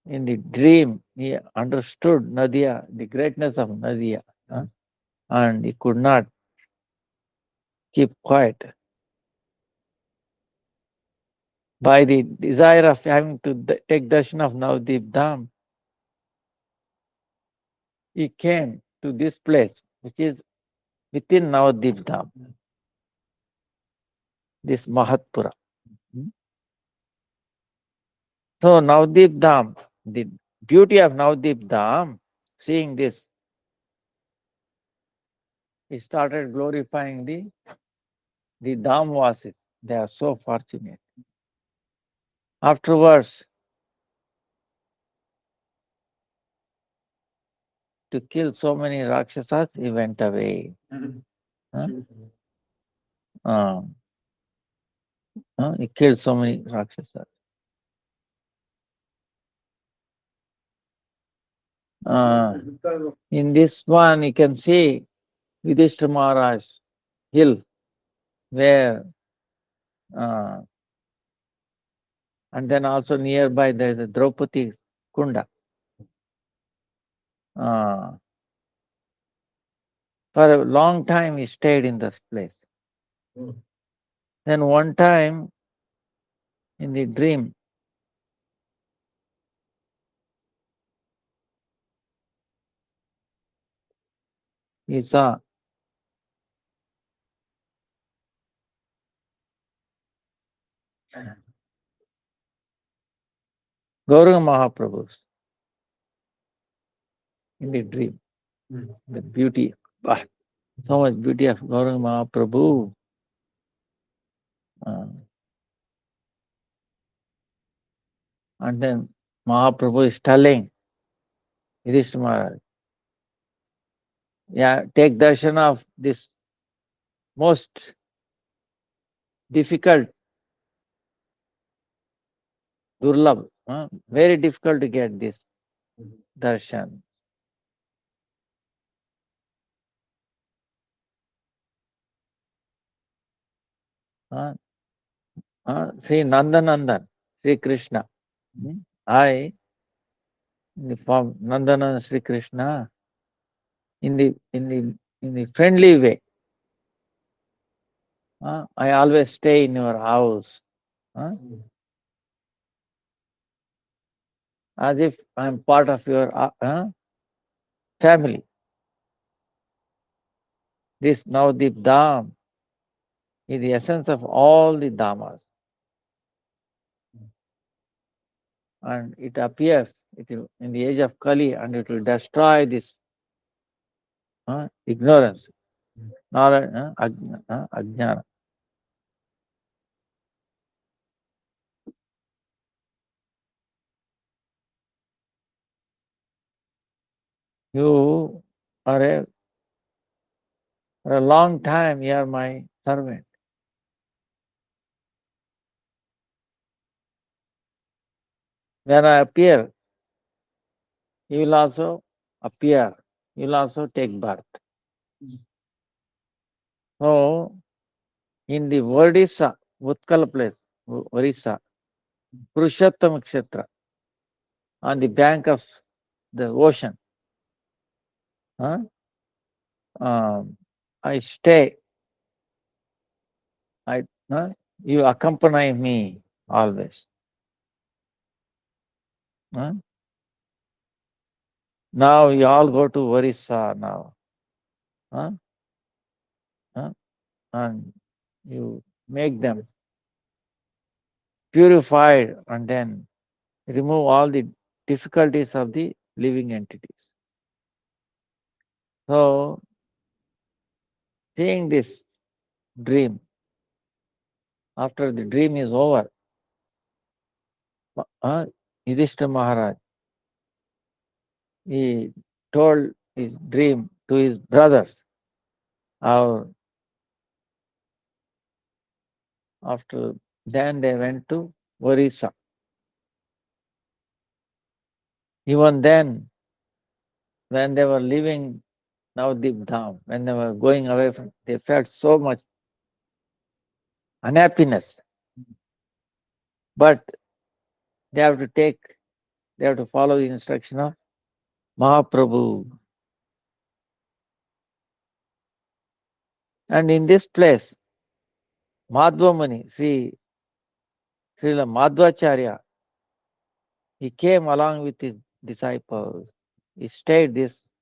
in the dream, he understood Nadia, the greatness of Nadia, and he could not keep quiet. By the desire of having to take darshan of Navadvīpa Dham, he came to this place, which is within Navadvīpa Dham, this Mahatpura. So Navadvīpa Dham, the beauty of Navadvīpa Dham, seeing this, he started glorifying the Dhamvasis. They are so fortunate. Afterwards, to kill so many Rakshasas, he went away. He killed so many Rakshasas. In this one, you can see Yudhishthira Maharaj hill, where, and then also nearby there is a Draupadi Kunda. For a long time he stayed in this place. Then one time in the dream, he saw Gauranga Mahaprabhu in the dream. The beauty, so much beauty of Gauranga Mahaprabhu. And then Mahaprabhu is telling Yudhishthira Maharaj, take darshan of this most difficult, durlabh, very difficult to get this darshan. Sri Nandanandan, Sri Krishna. In the form Nandanandan Sri Krishna, in the friendly way, I always stay in your house. As if I'm part of your family. This Navadvip Dham is the essence of all the Dhamas. And it appears in the age of Kali, and it will destroy this ignorance, ajnana. You are for a long time, you are my servant. When I appear, you will also appear. You will also take birth. So, in the Odisha, Utkal place, Orissa, Purushottam Kshetra, on the bank of the ocean, I stay. You accompany me always. Now you all go to Orissa now. And you make them purified and then remove all the difficulties of the living entities. So, seeing this dream, after the dream is over, Yudhishthira Maharaj, he told his dream to his brothers. After then they went to Orissa. Even then, when they were leaving Navadvip Dham, when they were going away from, they felt so much unhappiness. But they have to follow the instruction of Mahaprabhu. And in this place, Madhva Muni, Srila Madhvacharya, he came along with his disciples. He stayed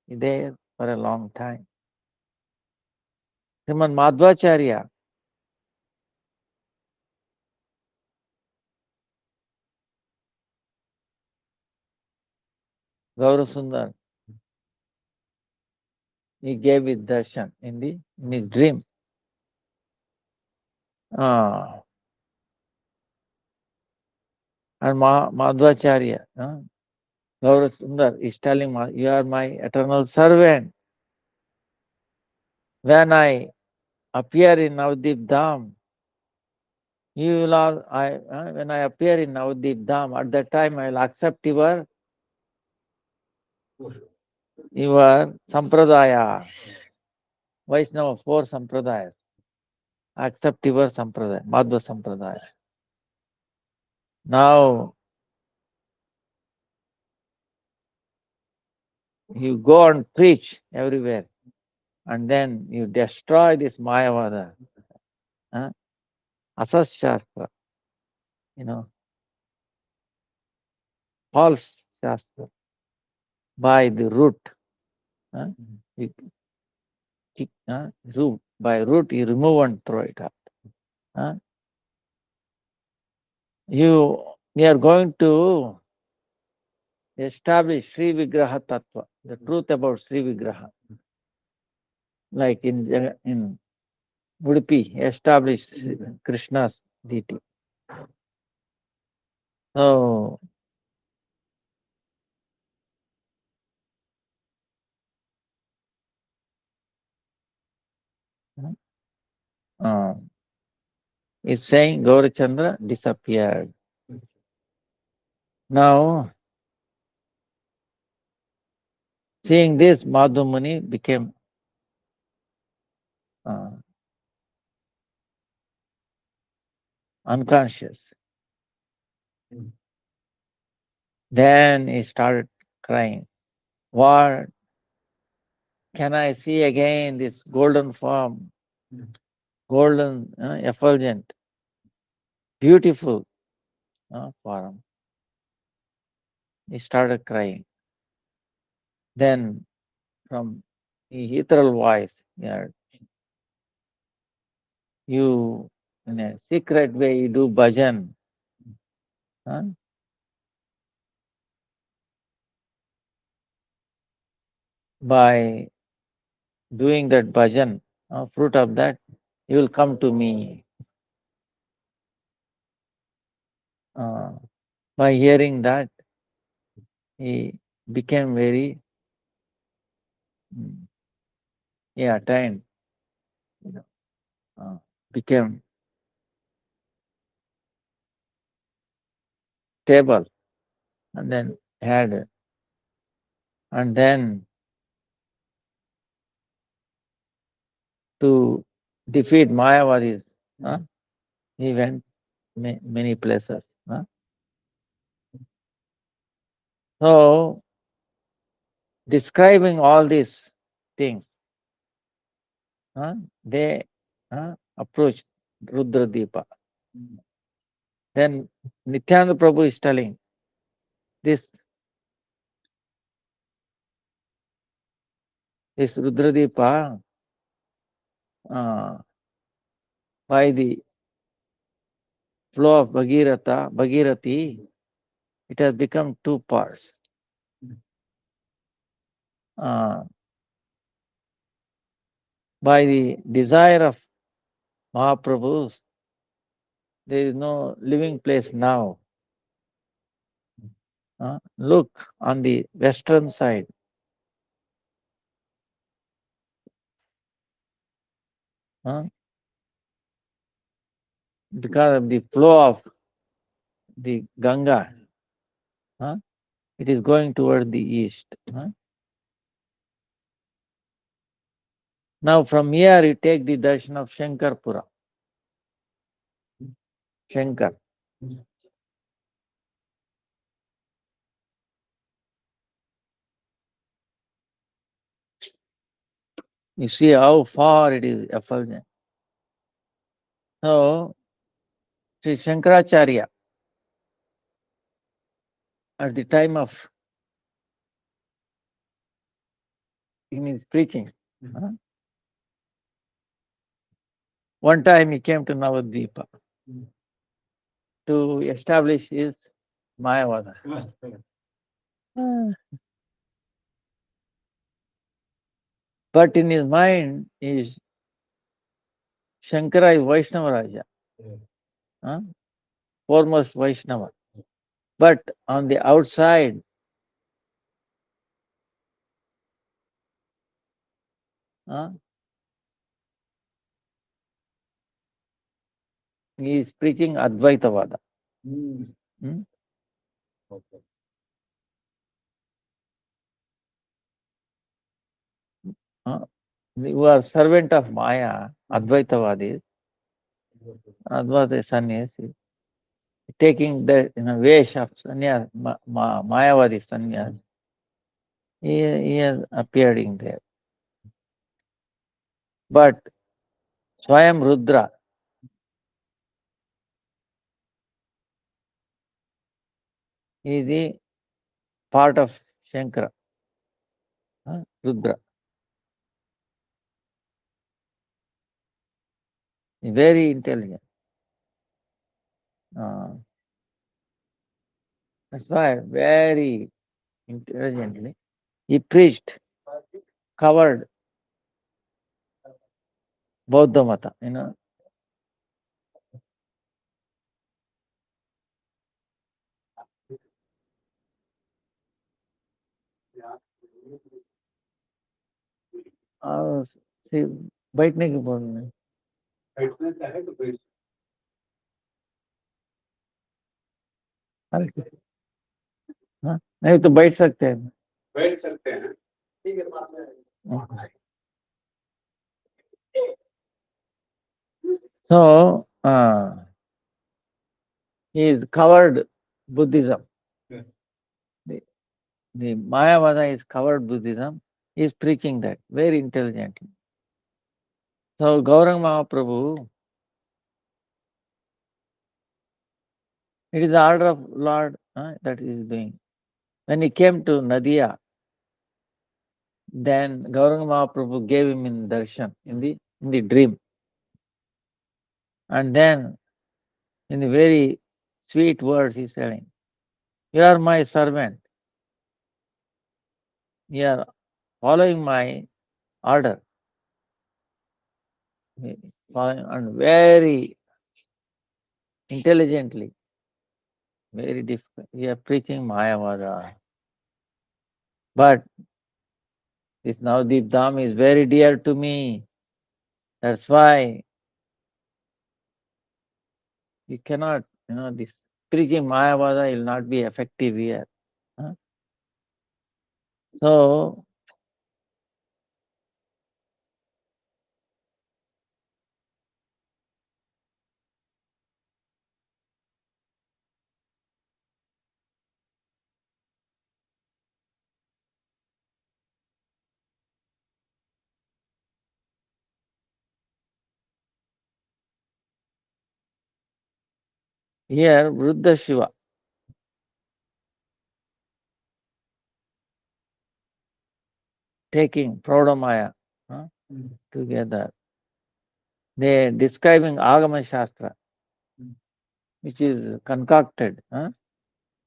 there for a long time. Sriman Madhvacharya, Gaurasundar, he gave his darshan in his dream. And Madhvacharya, Gaurasundar is telling, you are my eternal servant. When I appear in Navadvip Dham, when I appear in Navadvip Dham, at that time I will accept your sampradaya. Vaishnava, 4 sampradayas. Accept your sampradaya, Madhva sampradaya. Now, you go and preach everywhere, and then you destroy this Mayavada, Asas Shastra, false Shastra, by the root. By root, you remove and throw it out. You are going to establish Sri Vigraha Tattva, the truth about Sri Vigraha. Like in Udupi, establish Krishna's deity. So, it's saying Gaurachandra disappeared. Now, seeing this, Madhu Muni became unconscious. Then he started crying. What can I see again this golden form golden, effulgent, beautiful form. He started crying. Then from the ethereal voice, he heard, you, in a secret way, you do bhajan. By doing that bhajan, fruit of that, you will come to me. By hearing that, he became very attained, became stable, and then had, and then to defeat Mayavadis, he went many places. So, describing all these things, they approached Rudradvipa. Then Nityananda Prabhu is telling this Rudradvipa, by the flow of Bhagirathi, it has become two parts. By the desire of Mahaprabhus, there is no living place now. Look on the western side. Because of the flow of the Ganga, it is going toward the east. Now from here you take the darshan of Shankarpura. Shankar. You see how far it is effulgent. So, Sri Shankaracharya, at the time of in his preaching, one time he came to Navadvīpa to establish his Mayavada. But in his mind is Shankara is Vaishnava Raja, foremost Vaishnava. But on the outside, he is preaching Advaitavada. You are servant of Maya, Advaitavadis, Advaita sannyasi, taking the vesh of sannyas, Mayavadi sannyas. He has appeared in there. But Swayam Rudra is the part of Shankara, Rudra. Very intelligent. That's why very intelligently he preached, covered Bauddha Mata, see, बैठने की बोलना है नहीं तो बैठ सकते हैं So he is covered Buddhism. The Mayavada is covered Buddhism. He is preaching that very intelligently. So Gauranga Mahaprabhu, it is the order of Lord that he is doing. When he came to Nadia, then Gauranga Mahaprabhu gave him in darshan, in the dream. And then in the very sweet words he is saying, you are my servant. You are following my order. Following, and very intelligently, very difficult. We are preaching Mayavada. But this Navadvip Dham is very dear to me. That's why you cannot, this preaching Mayavada will not be effective here. So, here Vruddha Shiva taking Prodamaya together. They are describing Agama Shastra, which is concocted.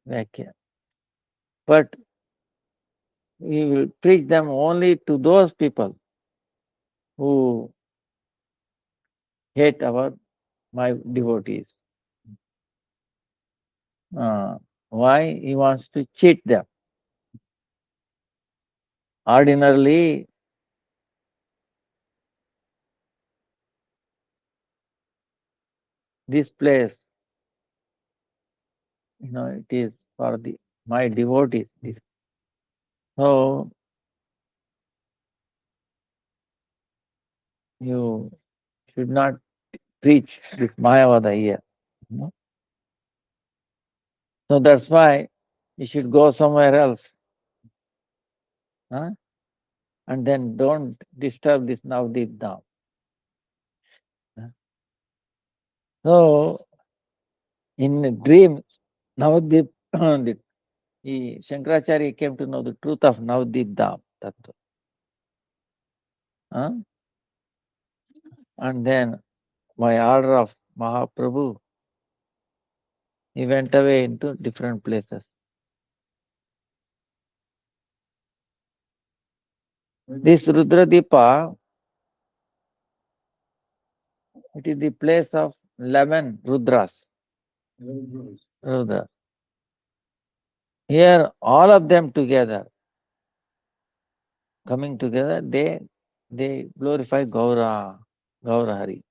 Vakya. But we will preach them only to those people who hate my devotees. Why? He wants to cheat them. Ordinarily, this place, it is for my devotees. So you should not preach this Mayavada here. So that's why you should go somewhere else. And then don't disturb this Navadvip Dham. So in a dream, Navadvip, Shankaracharya came to know the truth of Navadvip Dham. And then by order of Mahaprabhu, he went away into different places. This Rudradipa, it is the place of 11 Rudras. Rudras. Here, all of them together, coming together, they glorify Gaura Hari.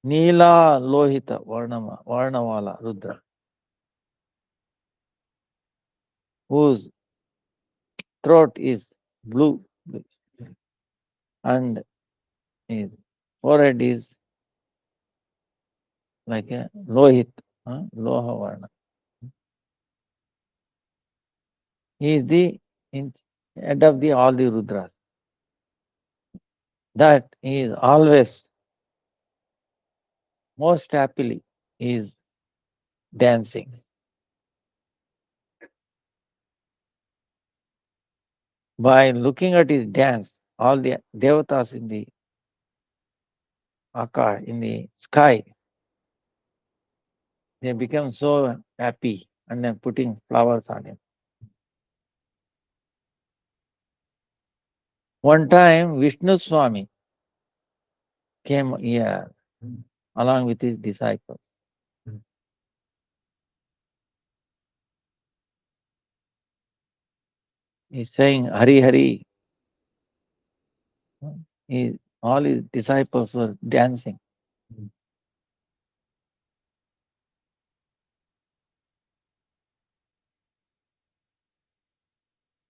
Neela Lohita Varnavala Rudra, whose throat is blue and his forehead is like a Lohit, Loha Varna. He is the head of all the Rudras. That he is always, most happily, is dancing. By looking at his dance, all the devatas in the Akash, in the sky, they become so happy and then putting flowers on him. One time, Vishnu Swami came here along with his disciples. He's saying, Hari Hari. All his disciples were dancing.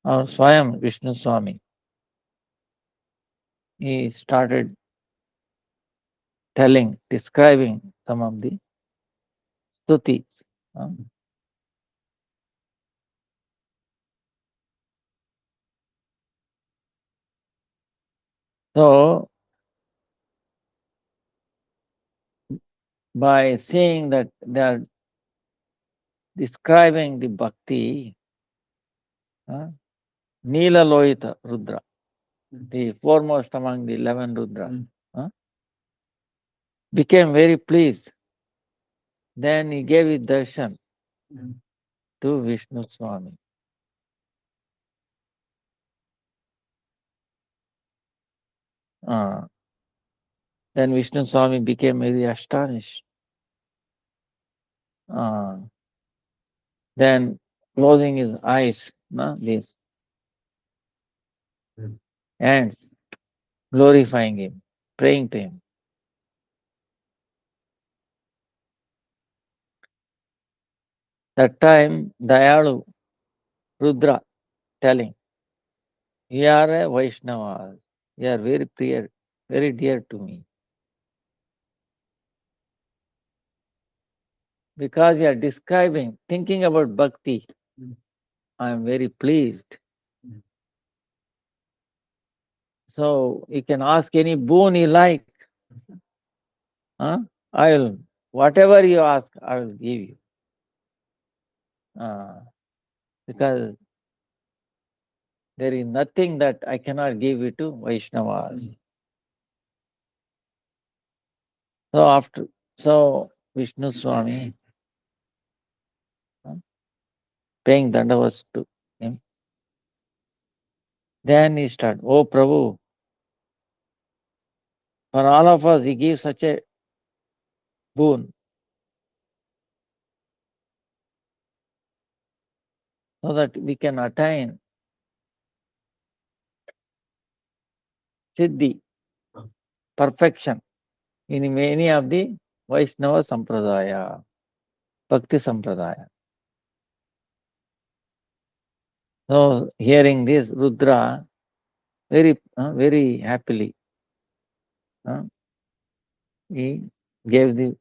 Our Swayam Vishnu Swami, he started describing some of the stutis. So, by saying that they are describing the bhakti, Nila Loita Rudra, the foremost among the 11 Rudra, became very pleased. Then he gave his darshan to Vishnu Swami. Then Vishnu Swami became very astonished. Then closing his eyes, this, and glorifying him, praying to him. That time, Dayalu Rudra telling, you are a Vaishnava, you are very dear to me. Because you are describing, thinking about bhakti, I am very pleased. So you can ask any boon you like. Whatever you ask, I will give you. Because there is nothing that I cannot give it to Vaishnavas. So Vishnu Swami paying dandavats to him. Then he started, oh Prabhu, for all of us he gives such a boon. So that we can attain Siddhi, perfection in many of the Vaishnava Sampradaya, Bhakti Sampradaya. So hearing this, Rudra very happily he gave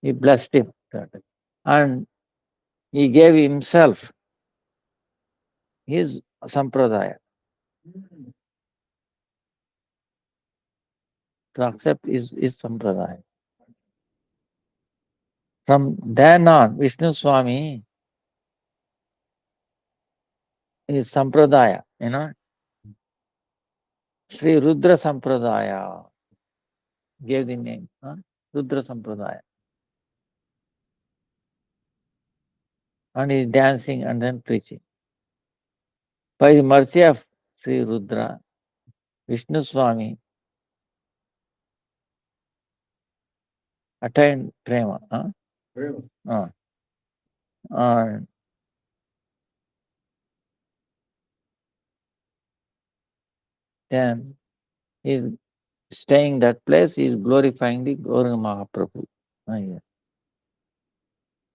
he blessed him, and he gave himself his Sampradaya to accept his Sampradaya. From then on, Vishnu Swami, his Sampradaya, Sri Rudra Sampradaya, gave the name, Rudra Sampradaya. And he is dancing and then preaching. By the mercy of Sri Rudra, Vishnu Swami attained prema. And then he is staying that place, he is glorifying the Gauranga Mahaprabhu.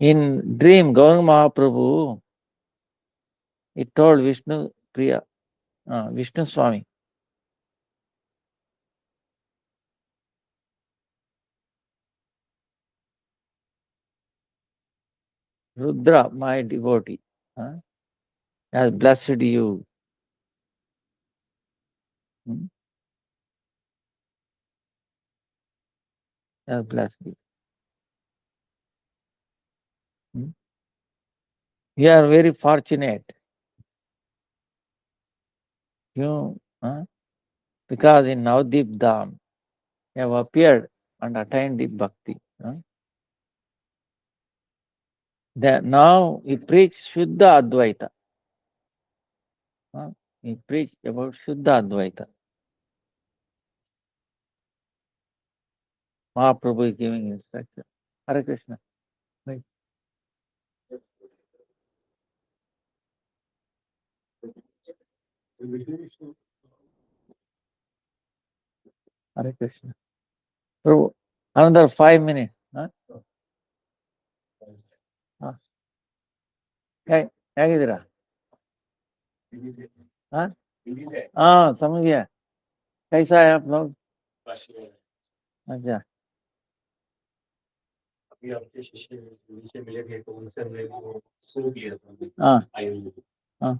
In dream, Gauranga Mahaprabhu, he told Vishnu Swami, Rudra, my devotee, has blessed you. Has blessed you. You are very fortunate. Because in Navadvīpa Dham, you have appeared and attained the bhakti. Now he preached Shuddha Advaita. He preached about Shuddha Advaita. Mahaprabhu is giving instruction. Hare Krishna. Right. Hare Krishna. Prabhu, another 5 minutes. ಹೇಗಿದ್ದೀರಾ? समझ गया. कैसा है आप लोग? अच्छा. अभी आपके शिष्य नीचे मिले थे तो उनसे हमने वो शुरू किया था हाँ आयुर्वेद हाँ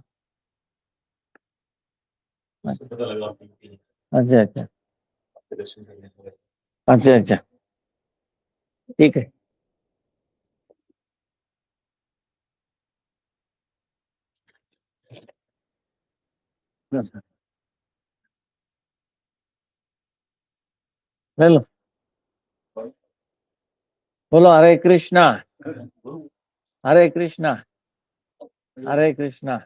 उससे पता लगा कि अच्छा अच्छा आपके दर्शन करने को अच्छा अच्छा ठीक है। ले लो, बोलो हरे कृष्णा हरे कृष्णा हरे कृष्णा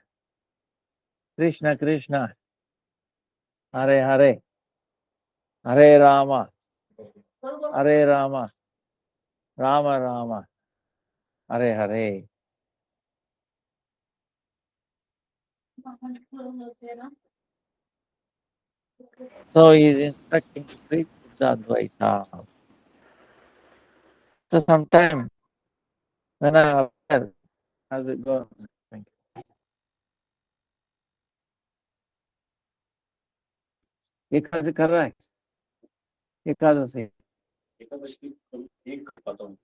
कृष्ण कृष्ण हरे हरे हरे रामा हरे Rama Ram Ram Hare Hare. So he is instructing three Advaita. So sometime when I appear, as it goes. Thank you. Ekadashi कर रहा है, एकादशी एकादशी एक खाता हूँ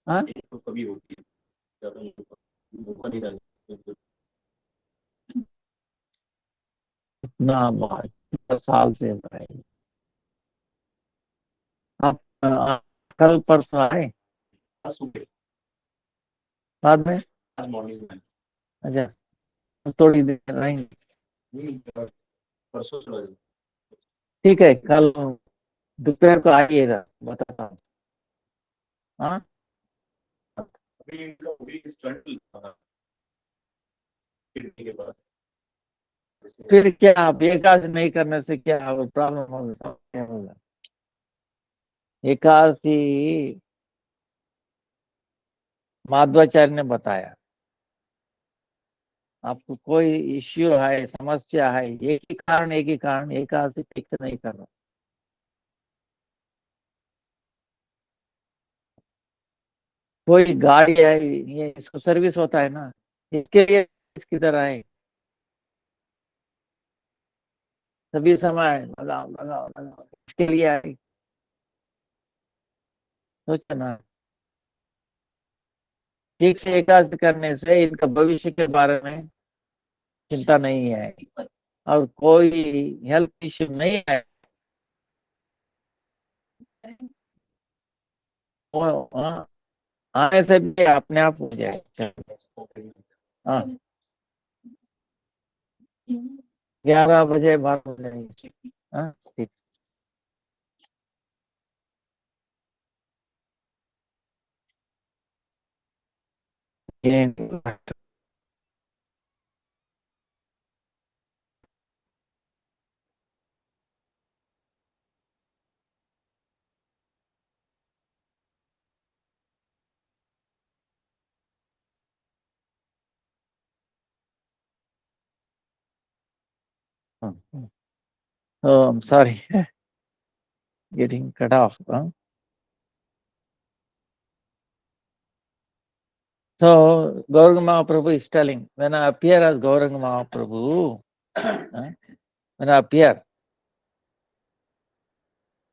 हाँ एक तो कभी होती है ज्यादा भूखा नहीं रहता ना बहुत 10 साल से है. आप कल परसों आए आज सुबह बाद में. आज मॉर्निंग में अच्छा तो थोड़ी देर रहेंगे. नहीं परसों चला जाए ठीक है कल दोपहर को आइएगा बताता हूँ. हाँ अभी इनका वही स्टंट था किडनी के पास फिर क्या आप एकादशी नहीं करने से क्या प्रॉब्लम होगा, क्या होगा. एकादशी माध्वाचार्य ने बताया, आपको कोई इश्यू है समस्या है एक ही कारण एकादशी ठीक से नहीं कर रहा. कोई गाड़ी है ये इसको सर्विस होता है ना, इसके लिए इसकी तरह है सभी समय लगाओ लगाओ लगाओ इसके लिए है. सोचो ना, ठीक से एकादशी करने से इनका भविष्य के बारे में चिंता नहीं है और कोई हेल्थ इश्यू नहीं है. वो हाँ, आने से भी अपने आप हो जाए. हाँ 11 बजे 12 बजे. हाँ ठीक. Oh, I'm sorry, getting cut off. Huh? So, Gauranga Mahaprabhu is telling, when I appear as Gauranga Mahaprabhu, when I appear,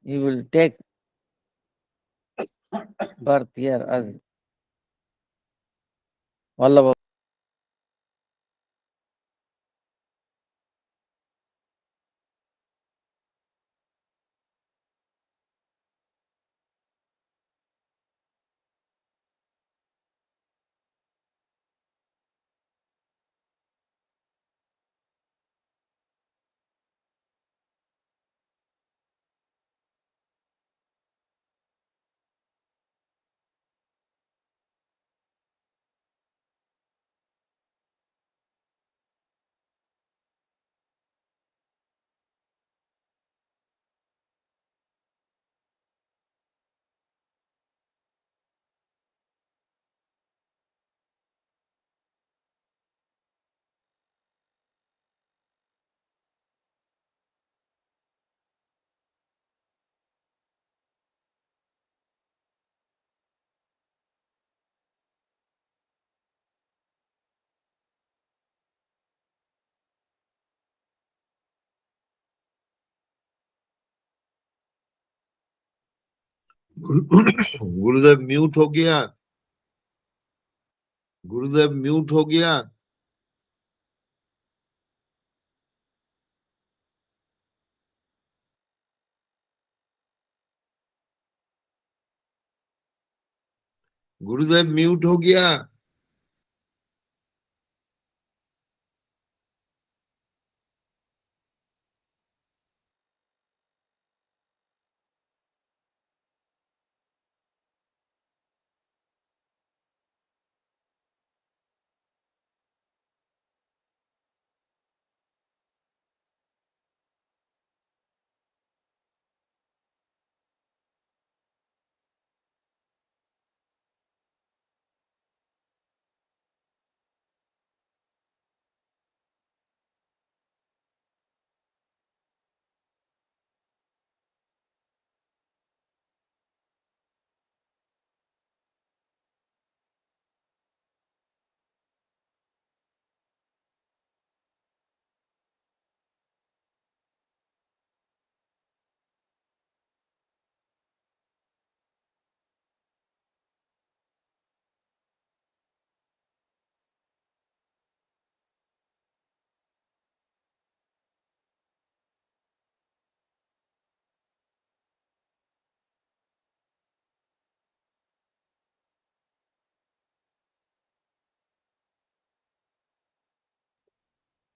you will take birth here as Vallabha. Gurudev mute हो गया, गुरुदेव म्यूट हो गया। गुरुदेव mute हो गया।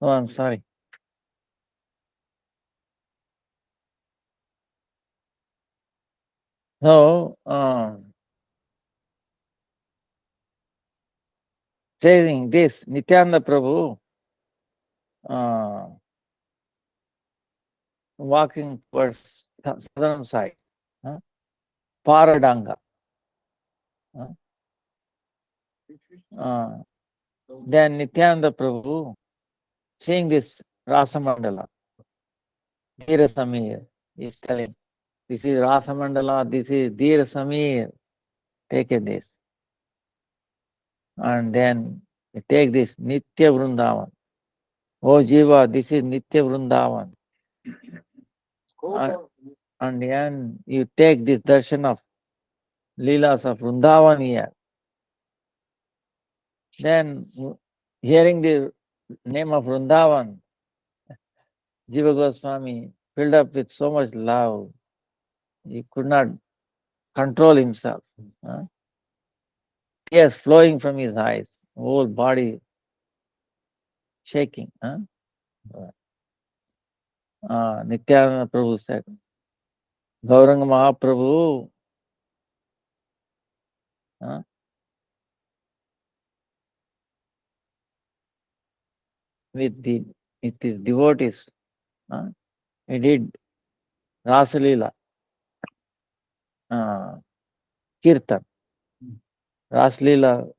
Oh, I'm sorry. So, saying this, Nityananda Prabhu walking towards southern side, Paradanga. Then Nityananda Prabhu seeing this Rasamandala, Dhira Samir, is telling, this is Rasamandala, this is Dhira Samir, take this. And then you take this Nitya Vrindavan. Oh Jiva, this is Nitya Vrindavan. And then you take this darshan of Leelas of Vrindavan here. Then hearing the name of Vrindavan, Jiva Goswami filled up with so much love, he could not control himself. Tears flowing from his eyes, whole body shaking. Nityananda Prabhu said, Gauranga Mahaprabhu, with his devotees, he did Rasalila, Kirtan, Rasalila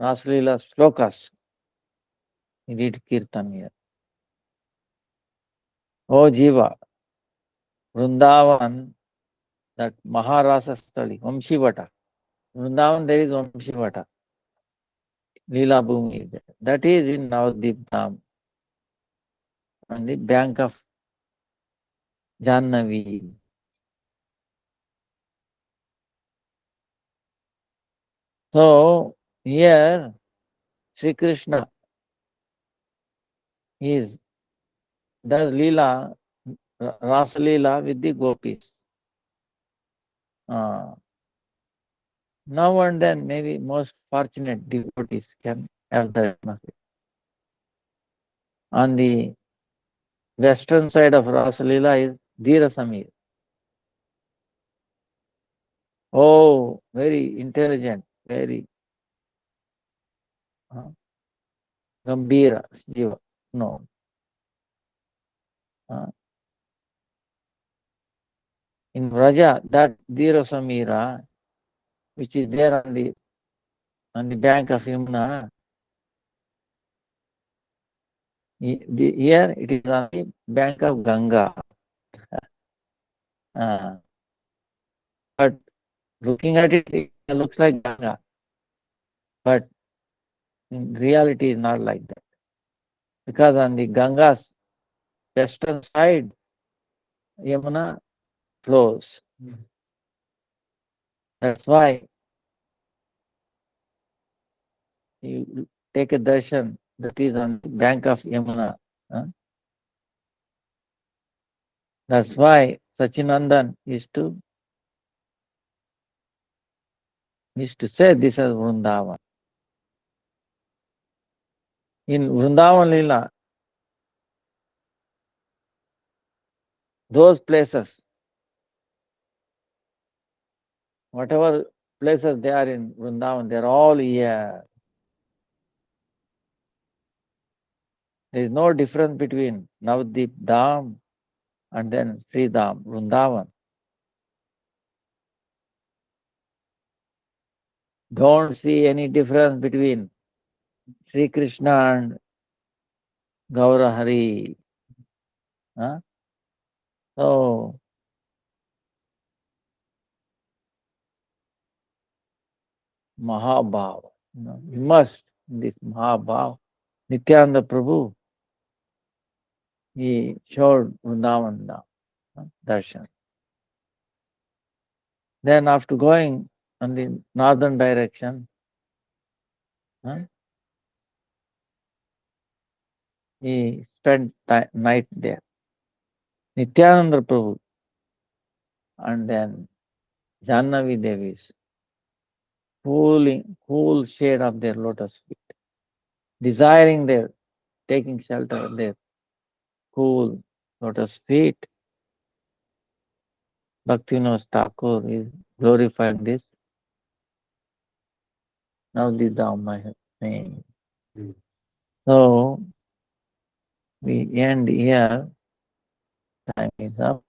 slokas. He did Kirtan here. Oh Jiva, Vrindavan, that Maharasa Stali, Vamshivata. Vrindavan there is Vamshivata. Leela Bhumi is there. That is in Navadvīpa Dham, on the bank of Jannavi. So here Sri Krishna does Leela, Rasa Leela with the gopis. Now and then maybe most fortunate devotees can have that. On the western side of Rasa Leela is Dhira Samir. Oh, very intelligent, very Gambhira Jiva. No. In Vraja, that Dhira Samira, which is there on the bank of Yamuna, here it is on the bank of Ganga. But looking at it, it looks like Ganga. But in reality, it's not like that. Because on the Ganga's western side, Yamuna, flows. That's why you take a darshan that is on the bank of Yamuna. Huh? That's why Sachinandan used to say this as Vrindavan. In Vrindavan Lila, those places, whatever places they are in Vrindavan, they are all here. There is no difference between Navadvip Dham and then Sri Dham, Vrindavan. Don't see any difference between Sri Krishna and Gaurahari. Huh? So, Mahabhav, immersed in this Mahabhav, Nityananda Prabhu, he showed Vrindavan darshan. Then after going on the northern direction, he spent night there. Nityananda Prabhu and then Jannavi Devi's cool shade of their lotus feet, desiring their taking shelter of their cool lotus feet. Bhaktivinoda Thakur is glorifying this. Now this Dham I have saying. So we end here. Time is up.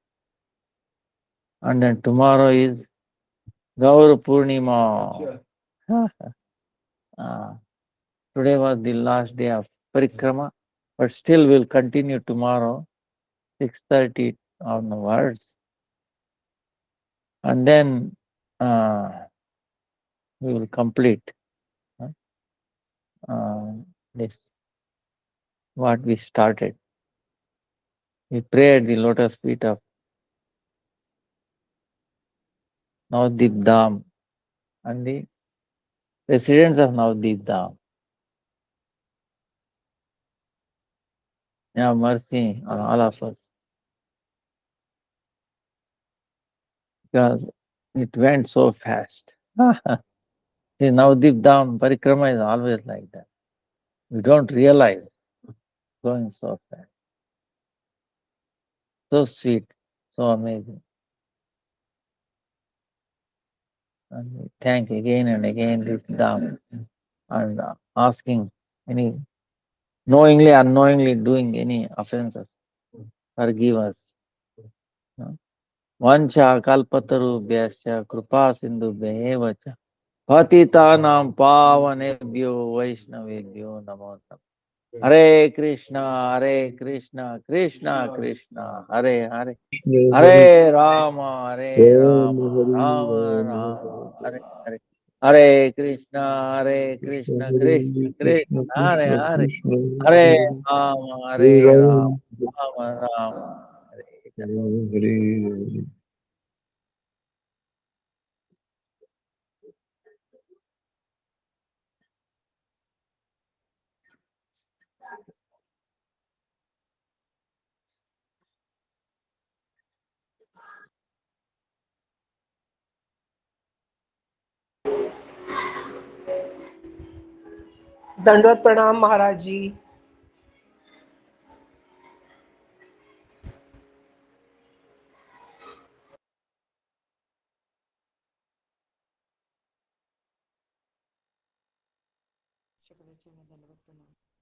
And then tomorrow is Gaur Purnima. Today was the last day of Parikrama, but still we'll continue tomorrow, 6:30 onwards. And then we will complete this, what we started. We pray at the lotus feet of Navadvip Dham and the residents of Navadvip Dham. Have mercy on all of us. Because it went so fast. See, Navadvip Dham Parikrama is always like that. We don't realize going so fast. So sweet, so amazing. And we thank again and again this Dham and asking any knowingly, unknowingly doing any offenses, forgive us. Vancha kalpatarubhyascha kripa sindhubhyev cha patitanam pavanebhyo vaishnavebhyo namo namaः. Hare Krishna, Krishna Krishna, Hare Hare, Hare Rama, Rama Rama, Hare Hare, Hare Krishna, Krishna Krishna, Hare Hare, Hare Rama, Rama Rama, Hare Hare. दंडवत प्रणाम महाराज जी। शंकराचार्य दंडवत प्रणाम।